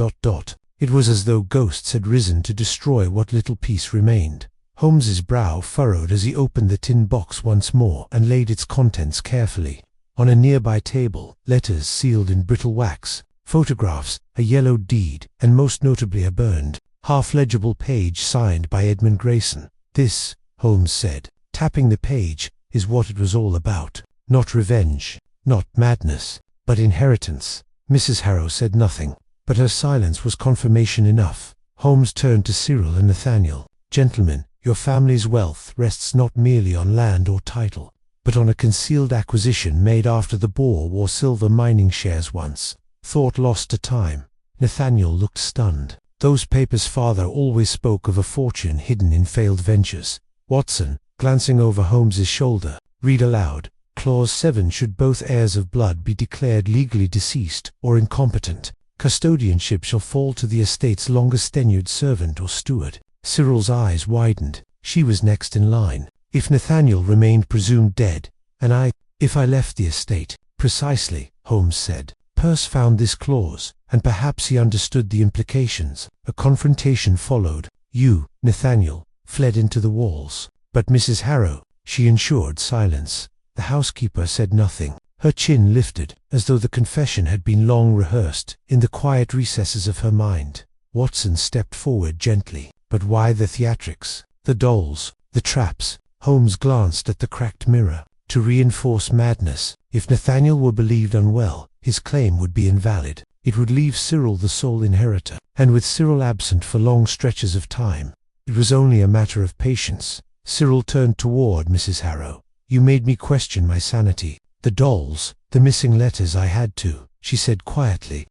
it was as though ghosts had risen to destroy what little peace remained. Holmes's brow furrowed as he opened the tin box once more and laid its contents carefully. On a nearby table, letters sealed in brittle wax, photographs, a yellowed deed, and most notably a burned, half-legible page signed by Edmund Grayson. This, Holmes said, tapping the page, is what it was all about. Not revenge. Not madness, but inheritance. Mrs. Harrow said nothing, but her silence was confirmation enough. Holmes turned to Cyril and Nathaniel. Gentlemen, your family's wealth rests not merely on land or title, but on a concealed acquisition made after the Boer wore silver mining shares once. Thought lost to time. Nathaniel looked stunned. Those papers father always spoke of a fortune hidden in failed ventures. Watson, glancing over Holmes's shoulder, read aloud. Clause 7. Should both heirs of blood be declared legally deceased or incompetent, custodianship shall fall to the estate's longest tenured servant or steward. Cyril's eyes widened. She was next in line. If Nathaniel remained presumed dead, and if I left the estate. Precisely, Holmes said. Perce found this clause, and perhaps he understood the implications. A confrontation followed. You, Nathaniel, fled into the walls. But Mrs. Harrow, she ensured silence. The housekeeper said nothing. Her chin lifted, as though the confession had been long rehearsed in the quiet recesses of her mind. Watson stepped forward gently. But why the theatrics? The dolls? The traps? Holmes glanced at the cracked mirror. To reinforce madness. If Nathaniel were believed unwell, his claim would be invalid. It would leave Cyril the sole inheritor, and with Cyril absent for long stretches of time, it was only a matter of patience. Cyril turned toward Mrs. Harrow. You made me question my sanity. The dolls, the missing letters, I had to, she said quietly.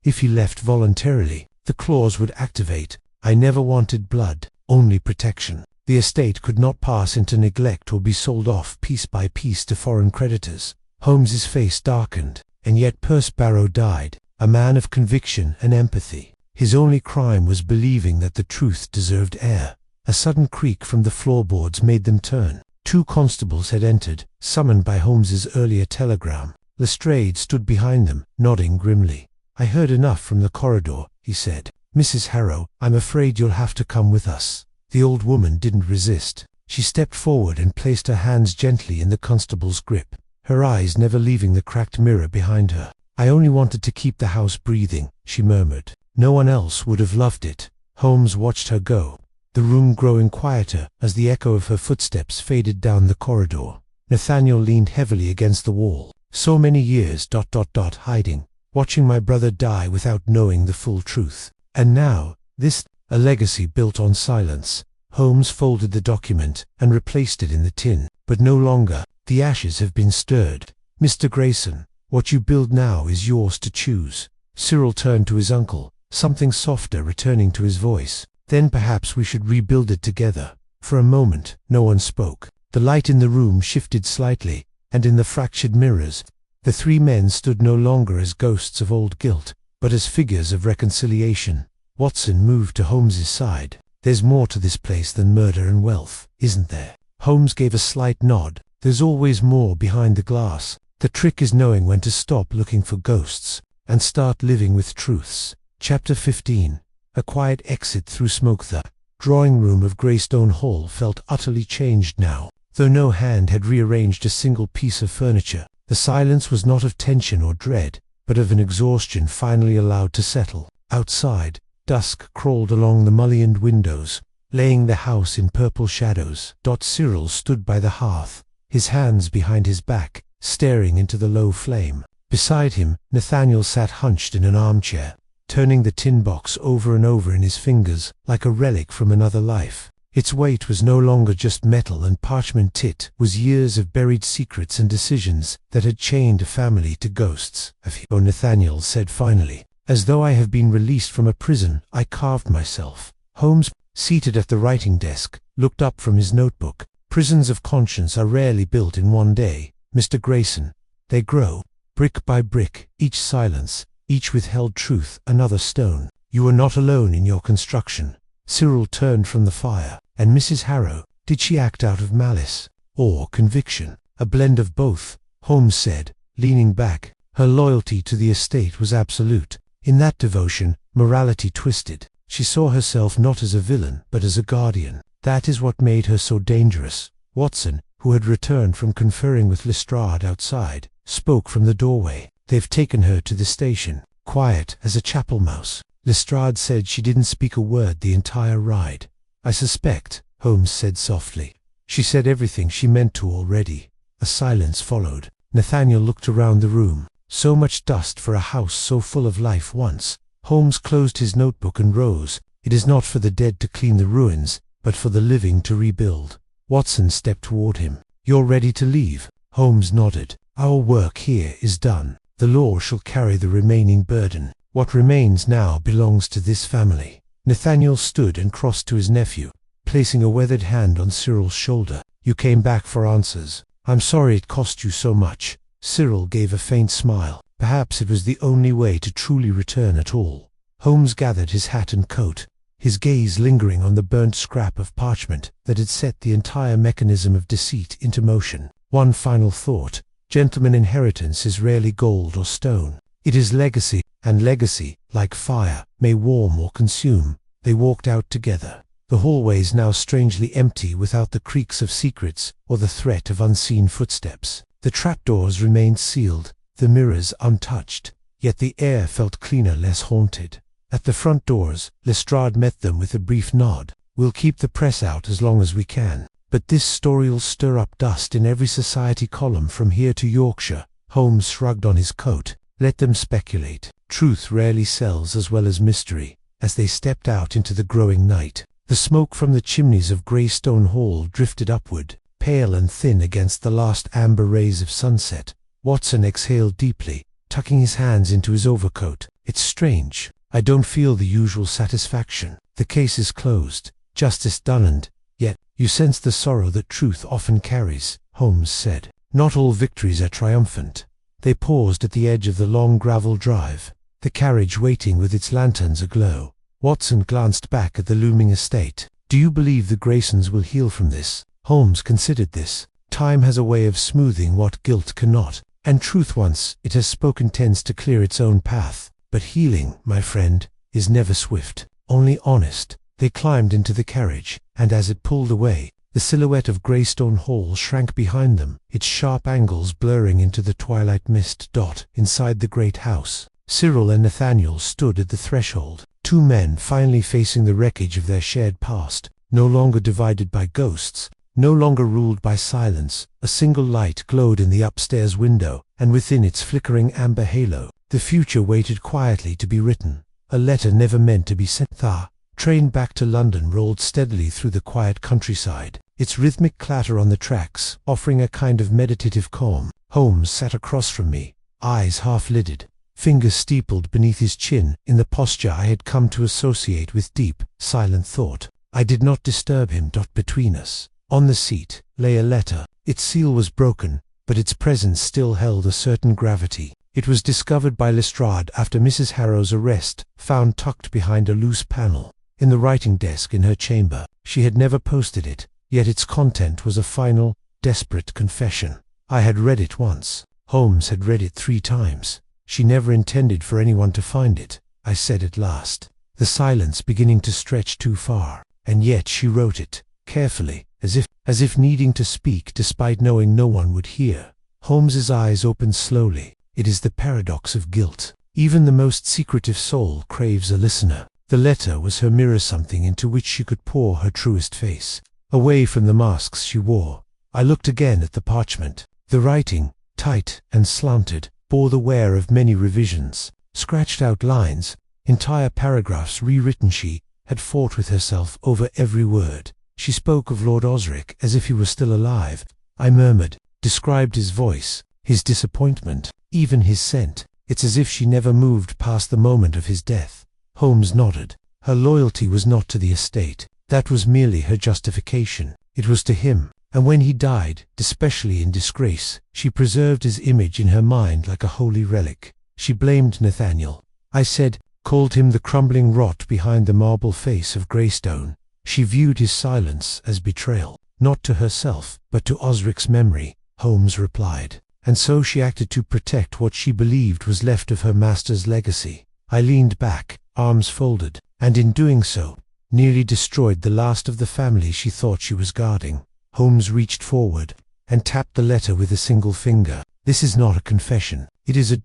If he left voluntarily, the clause would activate. I never wanted blood, only protection. The estate could not pass into neglect or be sold off piece by piece to foreign creditors. Holmes's face darkened. And yet Perce Barrow died, a man of conviction and empathy. His only crime was believing that the truth deserved air. A sudden creak from the floorboards made them turn. 2 constables had entered, summoned by Holmes's earlier telegram. Lestrade stood behind them, nodding grimly. I heard enough from the corridor, he said. Mrs. Harrow, I'm afraid you'll have to come with us. The old woman didn't resist. She stepped forward and placed her hands gently in the constable's grip, her eyes never leaving the cracked mirror behind her. I only wanted to keep the house breathing, she murmured. No one else would have loved it. Holmes watched her go, the room growing quieter as the echo of her footsteps faded down the corridor. Nathaniel leaned heavily against the wall. So many years, hiding, watching my brother die without knowing the full truth. And now, this, a legacy built on silence. Holmes folded the document and replaced it in the tin, but no longer. The ashes have been stirred. Mr. Grayson, what you build now is yours to choose. Cyril turned to his uncle, something softer returning to his voice. Then perhaps we should rebuild it together. For a moment, no one spoke. The light in the room shifted slightly, and in the fractured mirrors, the three men stood no longer as ghosts of old guilt, but as figures of reconciliation. Watson moved to Holmes's side. There's more to this place than murder and wealth, isn't there? Holmes gave a slight nod. There's always more behind the glass. The trick is knowing when to stop looking for ghosts and start living with truths. Chapter 15. A quiet exit through smoke. The drawing room of Greystone Hall felt utterly changed now. Though no hand had rearranged a single piece of furniture, the silence was not of tension or dread, but of an exhaustion finally allowed to settle. Outside, dusk crawled along the mullioned windows, laying the house in purple shadows. Cyril stood by the hearth, his hands behind his back, staring into the low flame. Beside him, Nathaniel sat hunched in an armchair, turning the tin box over and over in his fingers, like a relic from another life. Its weight was no longer just metal and parchment, it was years of buried secrets and decisions that had chained a family to ghosts. Oh, Nathaniel said finally, as though I have been released from a prison I carved myself. Holmes, seated at the writing desk, looked up from his notebook. Prisons of conscience are rarely built in one day, Mr. Grayson. They grow, brick by brick, each silence, each withheld truth, another stone. You are not alone in your construction. Cyril turned from the fire. And Mrs. Harrow, did she act out of malice or conviction? A blend of both, Holmes said, leaning back. Her loyalty to the estate was absolute. In that devotion, morality twisted. She saw herself not as a villain, but as a guardian. That is what made her so dangerous. Watson, who had returned from conferring with Lestrade outside, spoke from the doorway. They've taken her to the station, quiet as a chapel mouse. Lestrade said she didn't speak a word the entire ride. I suspect, Holmes said softly. She said everything she meant to already. A silence followed. Nathaniel looked around the room. So much dust for a house so full of life once. Holmes closed his notebook and rose. It is not for the dead to clean the ruins, but for the living to rebuild. Watson stepped toward him. You're ready to leave? Holmes nodded. Our work here is done. The law shall carry the remaining burden. What remains now belongs to this family. Nathaniel stood and crossed to his nephew, placing a weathered hand on Cyril's shoulder. You came back for answers. I'm sorry it cost you so much. Cyril gave a faint smile. Perhaps it was the only way to truly return at all. Holmes gathered his hat and coat, his gaze lingering on the burnt scrap of parchment that had set the entire mechanism of deceit into motion. One final thought. Gentleman inheritance is rarely gold or stone. It is legacy, and legacy, like fire, may warm or consume. They walked out together. The hallways now strangely empty without the creaks of secrets or the threat of unseen footsteps. The trapdoors remained sealed, the mirrors untouched, yet the air felt cleaner, less haunted. At the front doors, Lestrade met them with a brief nod. We'll keep the press out as long as we can, but this story'll stir up dust in every society column from here to Yorkshire. Holmes shrugged on his coat. Let them speculate. Truth rarely sells as well as mystery. As they stepped out into the growing night, the smoke from the chimneys of Greystone Hall drifted upward, pale and thin against the last amber rays of sunset. Watson exhaled deeply, tucking his hands into his overcoat. It's strange. I don't feel the usual satisfaction. The case is closed, justice done, and yet you sense the sorrow that truth often carries, Holmes said. Not all victories are triumphant. They paused at the edge of the long gravel drive, the carriage waiting with its lanterns aglow. Watson glanced back at the looming estate. Do you believe the Graysons will heal from this? Holmes considered this. Time has a way of smoothing what guilt cannot, and truth, once it has spoken, tends to clear its own path. But healing, my friend, is never swift, only honest. They climbed into the carriage, and as it pulled away, the silhouette of Greystone Hall shrank behind them, its sharp angles blurring into the twilight mist. Inside the great house, Cyril and Nathaniel stood at the threshold, two men finally facing the wreckage of their shared past, no longer divided by ghosts, no longer ruled by silence. A single light glowed in the upstairs window, and within its flickering amber halo, the future waited quietly to be written. A letter never meant to be sent. The train back to London rolled steadily through the quiet countryside, its rhythmic clatter on the tracks offering a kind of meditative calm. Holmes sat across from me, eyes half-lidded, fingers steepled beneath his chin in the posture I had come to associate with deep, silent thought. I did not disturb him. Between us, on the seat, lay a letter. Its seal was broken, but its presence still held a certain gravity. It was discovered by Lestrade after Mrs. Harrow's arrest, found tucked behind a loose panel in the writing desk in her chamber. She had never posted it, yet its content was a final, desperate confession. I had read it once. Holmes had read it 3 times. She never intended for anyone to find it, I said at last, the silence beginning to stretch too far. And yet she wrote it, carefully, as if needing to speak despite knowing no one would hear. Holmes's eyes opened slowly. It is the paradox of guilt. Even the most secretive soul craves a listener. The letter was her mirror, something into which she could pour her truest face, away from the masks she wore. I looked again at the parchment. The writing, tight and slanted, bore the wear of many revisions. Scratched out lines, entire paragraphs rewritten. She had fought with herself over every word. She spoke of Lord Osric as if he were still alive. I murmured, described his voice, his disappointment, even his scent. It's as if she never moved past the moment of his death. Holmes nodded. Her loyalty was not to the estate. That was merely her justification. It was to him. And when he died, especially in disgrace, she preserved his image in her mind like a holy relic. She blamed Nathaniel. I said, called him the crumbling rot behind the marble face of Greystone. She viewed his silence as betrayal, not to herself, but to Osric's memory, Holmes replied. And so she acted to protect what she believed was left of her master's legacy. I leaned back, arms folded, and in doing so, nearly destroyed the last of the family she thought she was guarding. Holmes reached forward and tapped the letter with a single finger. This is not a confession. It is a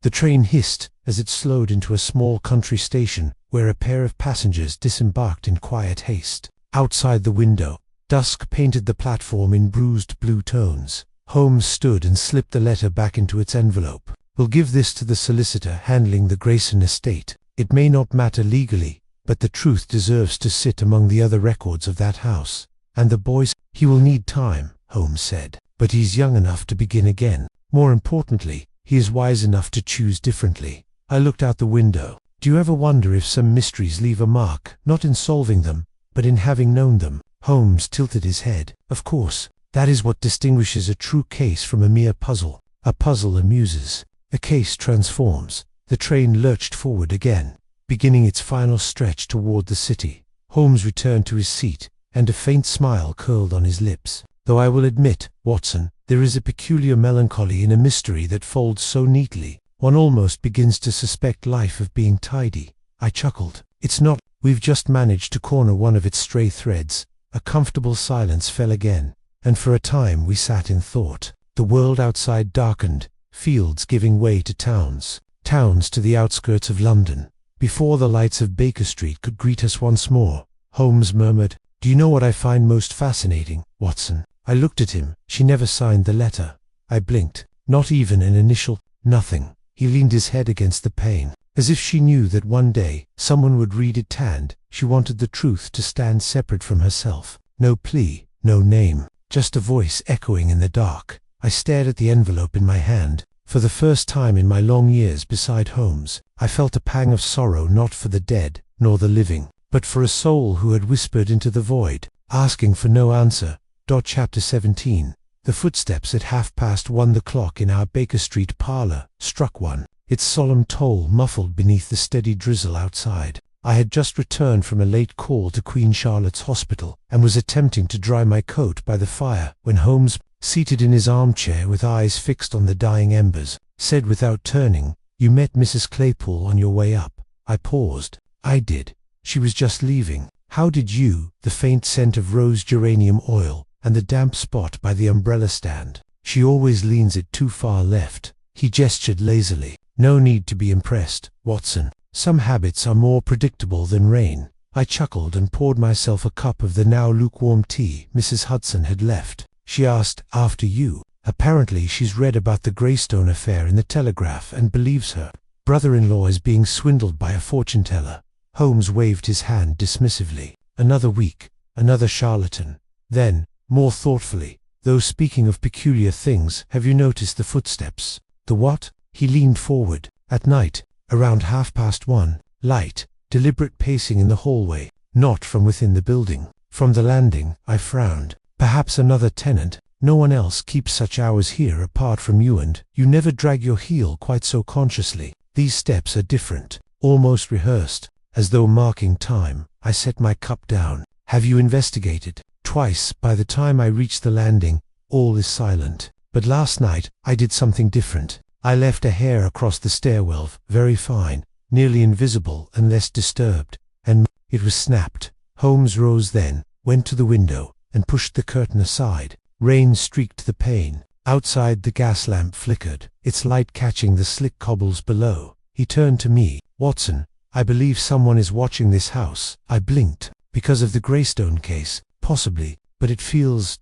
The train hissed as it slowed into a small country station where a pair of passengers disembarked in quiet haste. Outside the window, dusk painted the platform in bruised blue tones. Holmes stood and slipped the letter back into its envelope. We'll give this to the solicitor handling the Grayson estate. It may not matter legally, but the truth deserves to sit among the other records of that house. And the boys, he will need time, Holmes said, but he's young enough to begin again. More importantly, he is wise enough to choose differently. I looked out the window. Do you ever wonder if some mysteries leave a mark, not in solving them, but in having known them? Holmes tilted his head. Of course, that is what distinguishes a true case from a mere puzzle. A puzzle amuses. A case transforms. The train lurched forward again, beginning its final stretch toward the city. Holmes returned to his seat, and a faint smile curled on his lips. Though I will admit, Watson, there is a peculiar melancholy in a mystery that folds so neatly, one almost begins to suspect life of being tidy. I chuckled. It's not. We've just managed to corner one of its stray threads. A comfortable silence fell again, and for a time we sat in thought. The world outside darkened, fields giving way to towns, towns to the outskirts of London. Before the lights of Baker Street could greet us once more, Holmes murmured, "Do you know what I find most fascinating, Watson?" I looked at him. She never signed the letter. I blinked. Not even an initial. Nothing. He leaned his head against the pane, as if she knew that one day someone would read it and she wanted the truth to stand separate from herself. No plea, no name, just a voice echoing in the dark. I stared at the envelope in my hand. For the first time in my long years beside Holmes, I felt a pang of sorrow, not for the dead, nor the living, but for a soul who had whispered into the void, asking for no answer. Chapter 17. The footsteps at 1:30. The clock in our Baker Street parlour struck 1, its solemn toll muffled beneath the steady drizzle outside. I had just returned from a late call to Queen Charlotte's Hospital, and was attempting to dry my coat by the fire, when Holmes, seated in his armchair with eyes fixed on the dying embers, said without turning, "You met Mrs. Claypole on your way up." I paused. I did. She was just leaving. How did you? The faint scent of rose geranium oil, and the damp spot by the umbrella stand. She always leans it too far left. He gestured lazily. No need to be impressed, Watson. Some habits are more predictable than rain. I chuckled and poured myself a cup of the now lukewarm tea Mrs. Hudson had left. She asked, "After you?" Apparently she's read about the Greystone affair in the Telegraph and believes her. brother-in-law is being swindled by a fortune-teller." Holmes waved his hand dismissively. "Another week, another charlatan." Then, more thoughtfully, "Though speaking of peculiar things, have you noticed the footsteps?" "The what?" He leaned forward. "At night, around 1:30, light, deliberate pacing in the hallway, not from within the building, from the landing." I frowned. "Perhaps another tenant. No one else keeps such hours here apart from you, and you never drag your heel quite so consciously. These steps are different, almost rehearsed, as though marking time." I set my cup down. "Have you investigated?" "Twice. By the time I reach the landing, all is silent. But last night, I did something different. I left a hair across the stairwell, very fine, nearly invisible unless disturbed, and it was snapped." Holmes rose then, went to the window, and pushed the curtain aside. Rain streaked the pane. Outside, the gas lamp flickered, its light catching the slick cobbles below. He turned to me. "Watson, I believe someone is watching this house." I blinked. "Because of the Greystone case?" "Possibly, but it feels ...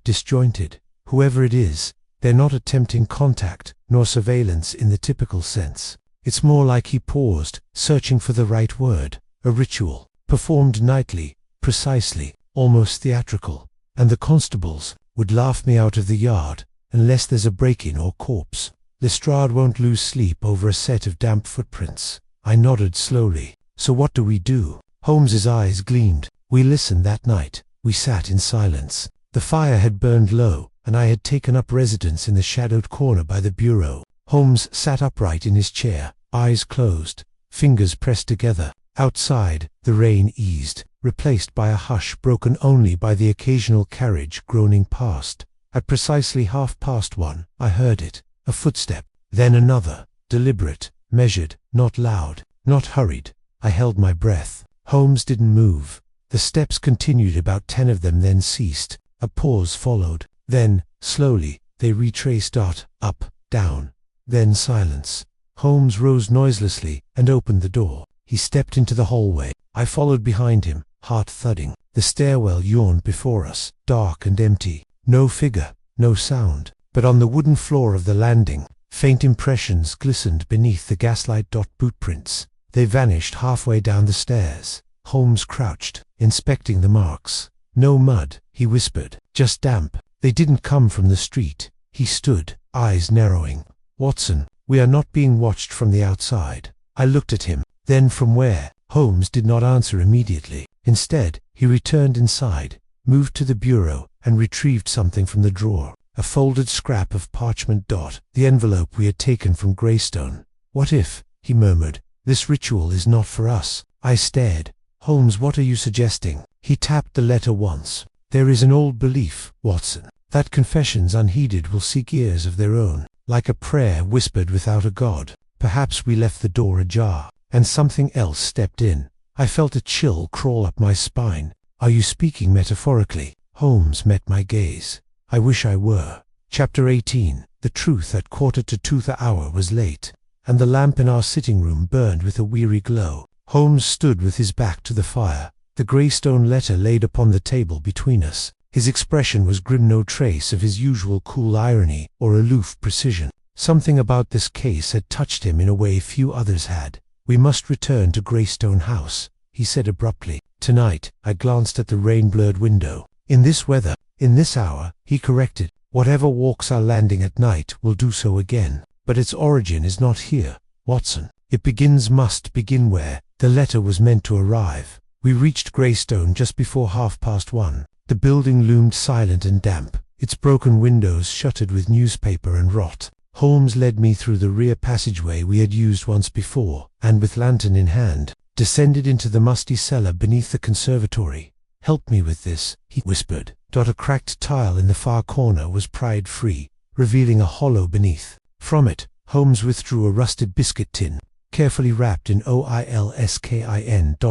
disjointed. Whoever it is, they're not attempting contact, nor surveillance in the typical sense. It's more like," he paused, searching for the right word, "a ritual, performed nightly, precisely, almost theatrical. And the constables would laugh me out of the yard, unless there's a break-in or corpse. Lestrade won't lose sleep over a set of damp footprints." I nodded slowly. "So what do we do?" Holmes's eyes gleamed. "We listened that night." We sat in silence. The fire had burned low, and I had taken up residence in the shadowed corner by the bureau. Holmes sat upright in his chair, eyes closed, fingers pressed together. Outside, the rain eased, replaced by a hush broken only by the occasional carriage groaning past. At precisely 1:30, I heard it, a footstep, then another, deliberate, measured, not loud, not hurried. I held my breath. Holmes didn't move. The steps continued, about 10 of them, then ceased. A pause followed. Then, slowly, they retraced up, down. Then silence. Holmes rose noiselessly and opened the door. He stepped into the hallway. I followed behind him, heart thudding. The stairwell yawned before us, dark and empty. No figure, no sound. But on the wooden floor of the landing, faint impressions glistened beneath the gaslight. Bootprints. They vanished halfway down the stairs. Holmes crouched, inspecting the marks. "No mud," he whispered, "just damp. They didn't come from the street." He stood, eyes narrowing. "Watson, we are not being watched from the outside." I looked at him. "Then from where?" Holmes did not answer immediately. Instead, he returned inside, moved to the bureau, and retrieved something from the drawer. A folded scrap of parchment. The envelope we had taken from Greystone. "What if," he murmured, "this ritual is not for us?" I stared. "Holmes, what are you suggesting?" He tapped the letter once. "There is an old belief, Watson, that confessions unheeded will seek ears of their own, like a prayer whispered without a God. Perhaps we left the door ajar, and something else stepped in." I felt a chill crawl up my spine. "Are you speaking metaphorically?" Holmes met my gaze. "I wish I were." Chapter 18. The truth at 1:45 the hour was late, and the lamp in our sitting room burned with a weary glow. Holmes stood with his back to the fire, the Greystone letter laid upon the table between us. His expression was grim, no trace of his usual cool irony or aloof precision. Something about this case had touched him in a way few others had. "We must return to Greystone House," he said abruptly. "Tonight." I glanced at the rain-blurred window. "In this weather, in this hour," he corrected. "Whatever walks our landing at night will do so again. But its origin is not here, Watson. It must begin where the letter was meant to arrive." We reached Greystone just before 1:30. The building loomed silent and damp, its broken windows shuttered with newspaper and rot. Holmes led me through the rear passageway we had used once before, and with lantern in hand, descended into the musty cellar beneath the conservatory. "Help me with this," he whispered. A cracked tile in the far corner was pried free, revealing a hollow beneath. From it, Holmes withdrew a rusted biscuit tin, carefully wrapped in oilskin.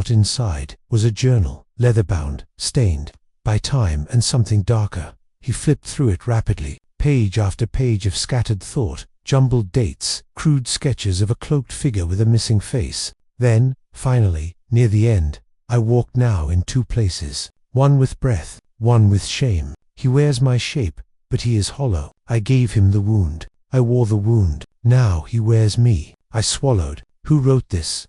Inside was a journal, leather-bound, stained by time and something darker. He flipped through it rapidly, page after page of scattered thought, jumbled dates, crude sketches of a cloaked figure with a missing face. Then, finally, near the end, I walked now in 2 places, one with breath, one with shame. "He wears my shape, but he is hollow. I gave him the wound. I wore the wound. Now he wears me." I swallowed. Who wrote this?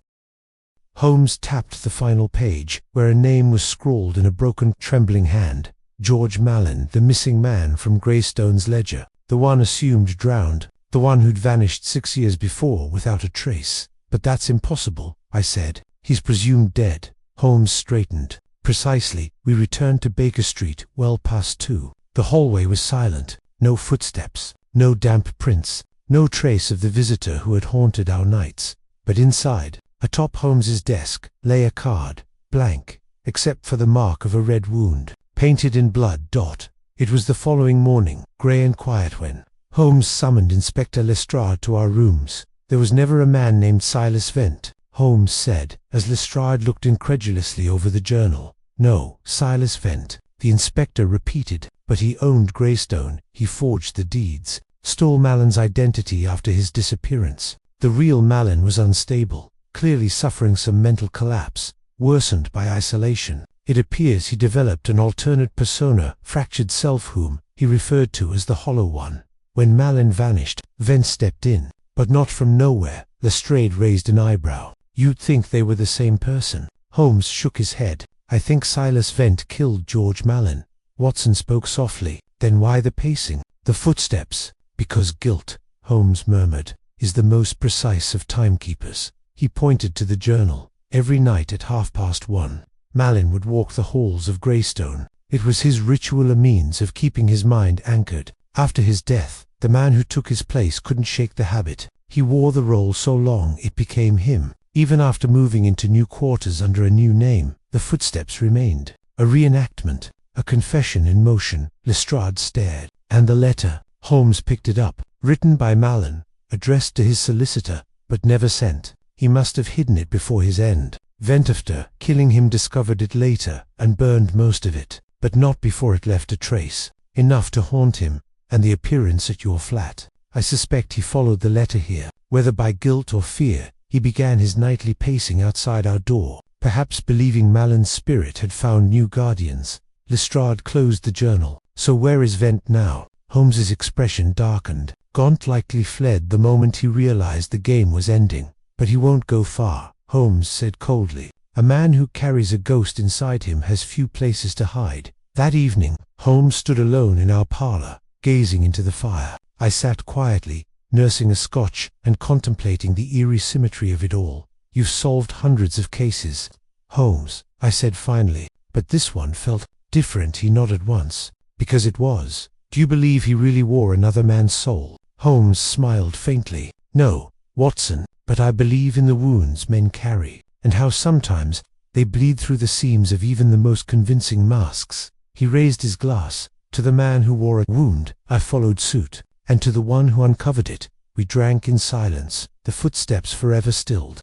Holmes tapped the final page, where a name was scrawled in a broken, trembling hand. George Mallin, the missing man from Greystone's ledger. The one assumed drowned. The one who'd vanished 6 years before without a trace. But that's impossible, I said. He's presumed dead. Holmes straightened. Precisely. We returned to Baker Street well past 2. The hallway was silent. No footsteps. No damp prints. No trace of the visitor who had haunted our nights. But inside, atop Holmes's desk, lay a card, blank, except for the mark of a red wound, painted in blood. It was the following morning, grey and quiet, when Holmes summoned Inspector Lestrade to our rooms. There was never a man named Silas Vent, Holmes said, as Lestrade looked incredulously over the journal. No, Silas Vent, the inspector repeated, but he owned Greystone, he forged the deeds, stole Mallin's identity after his disappearance. The real Mallin was unstable, clearly suffering some mental collapse, worsened by isolation. It appears he developed an alternate persona, fractured self, whom he referred to as the Hollow One. When Mallin vanished, Vent stepped in, but not from nowhere. Lestrade raised an eyebrow. You'd think they were the same person. Holmes shook his head. I think Silas Vent killed George Mallin. Watson spoke softly. Then why the pacing? The footsteps? Because guilt, Holmes murmured, is the most precise of timekeepers. He pointed to the journal. Every night at 1:30, Mallin would walk the halls of Greystone. It was his ritual, a means of keeping his mind anchored. After his death, the man who took his place couldn't shake the habit. He wore the role so long it became him. Even after moving into new quarters under a new name, the footsteps remained. A reenactment, a confession in motion. Lestrade stared. And the letter? Holmes picked it up. Written by Mallin, addressed to his solicitor, but never sent. He must have hidden it before his end. Vent, after killing him, discovered it later and burned most of it, but not before it left a trace, enough to haunt him, and the appearance at your flat. I suspect he followed the letter here. Whether by guilt or fear, he began his nightly pacing outside our door, perhaps believing Mallin's spirit had found new guardians. Lestrade closed the journal. So where is Vent now? Holmes's expression darkened. Gaunt likely fled the moment he realized the game was ending. But he won't go far, Holmes said coldly. A man who carries a ghost inside him has few places to hide. That evening, Holmes stood alone in our parlor, gazing into the fire. I sat quietly, nursing a scotch and contemplating the eerie symmetry of it all. You've solved hundreds of cases, Holmes, I said finally, but this one felt different. He nodded once. Because it was. Do you believe he really wore another man's soul? Holmes smiled faintly. No, Watson, but I believe in the wounds men carry, and how sometimes they bleed through the seams of even the most convincing masks. He raised his glass. To the man who wore a wound, I followed suit, and to the one who uncovered it, we drank in silence, the footsteps forever stilled.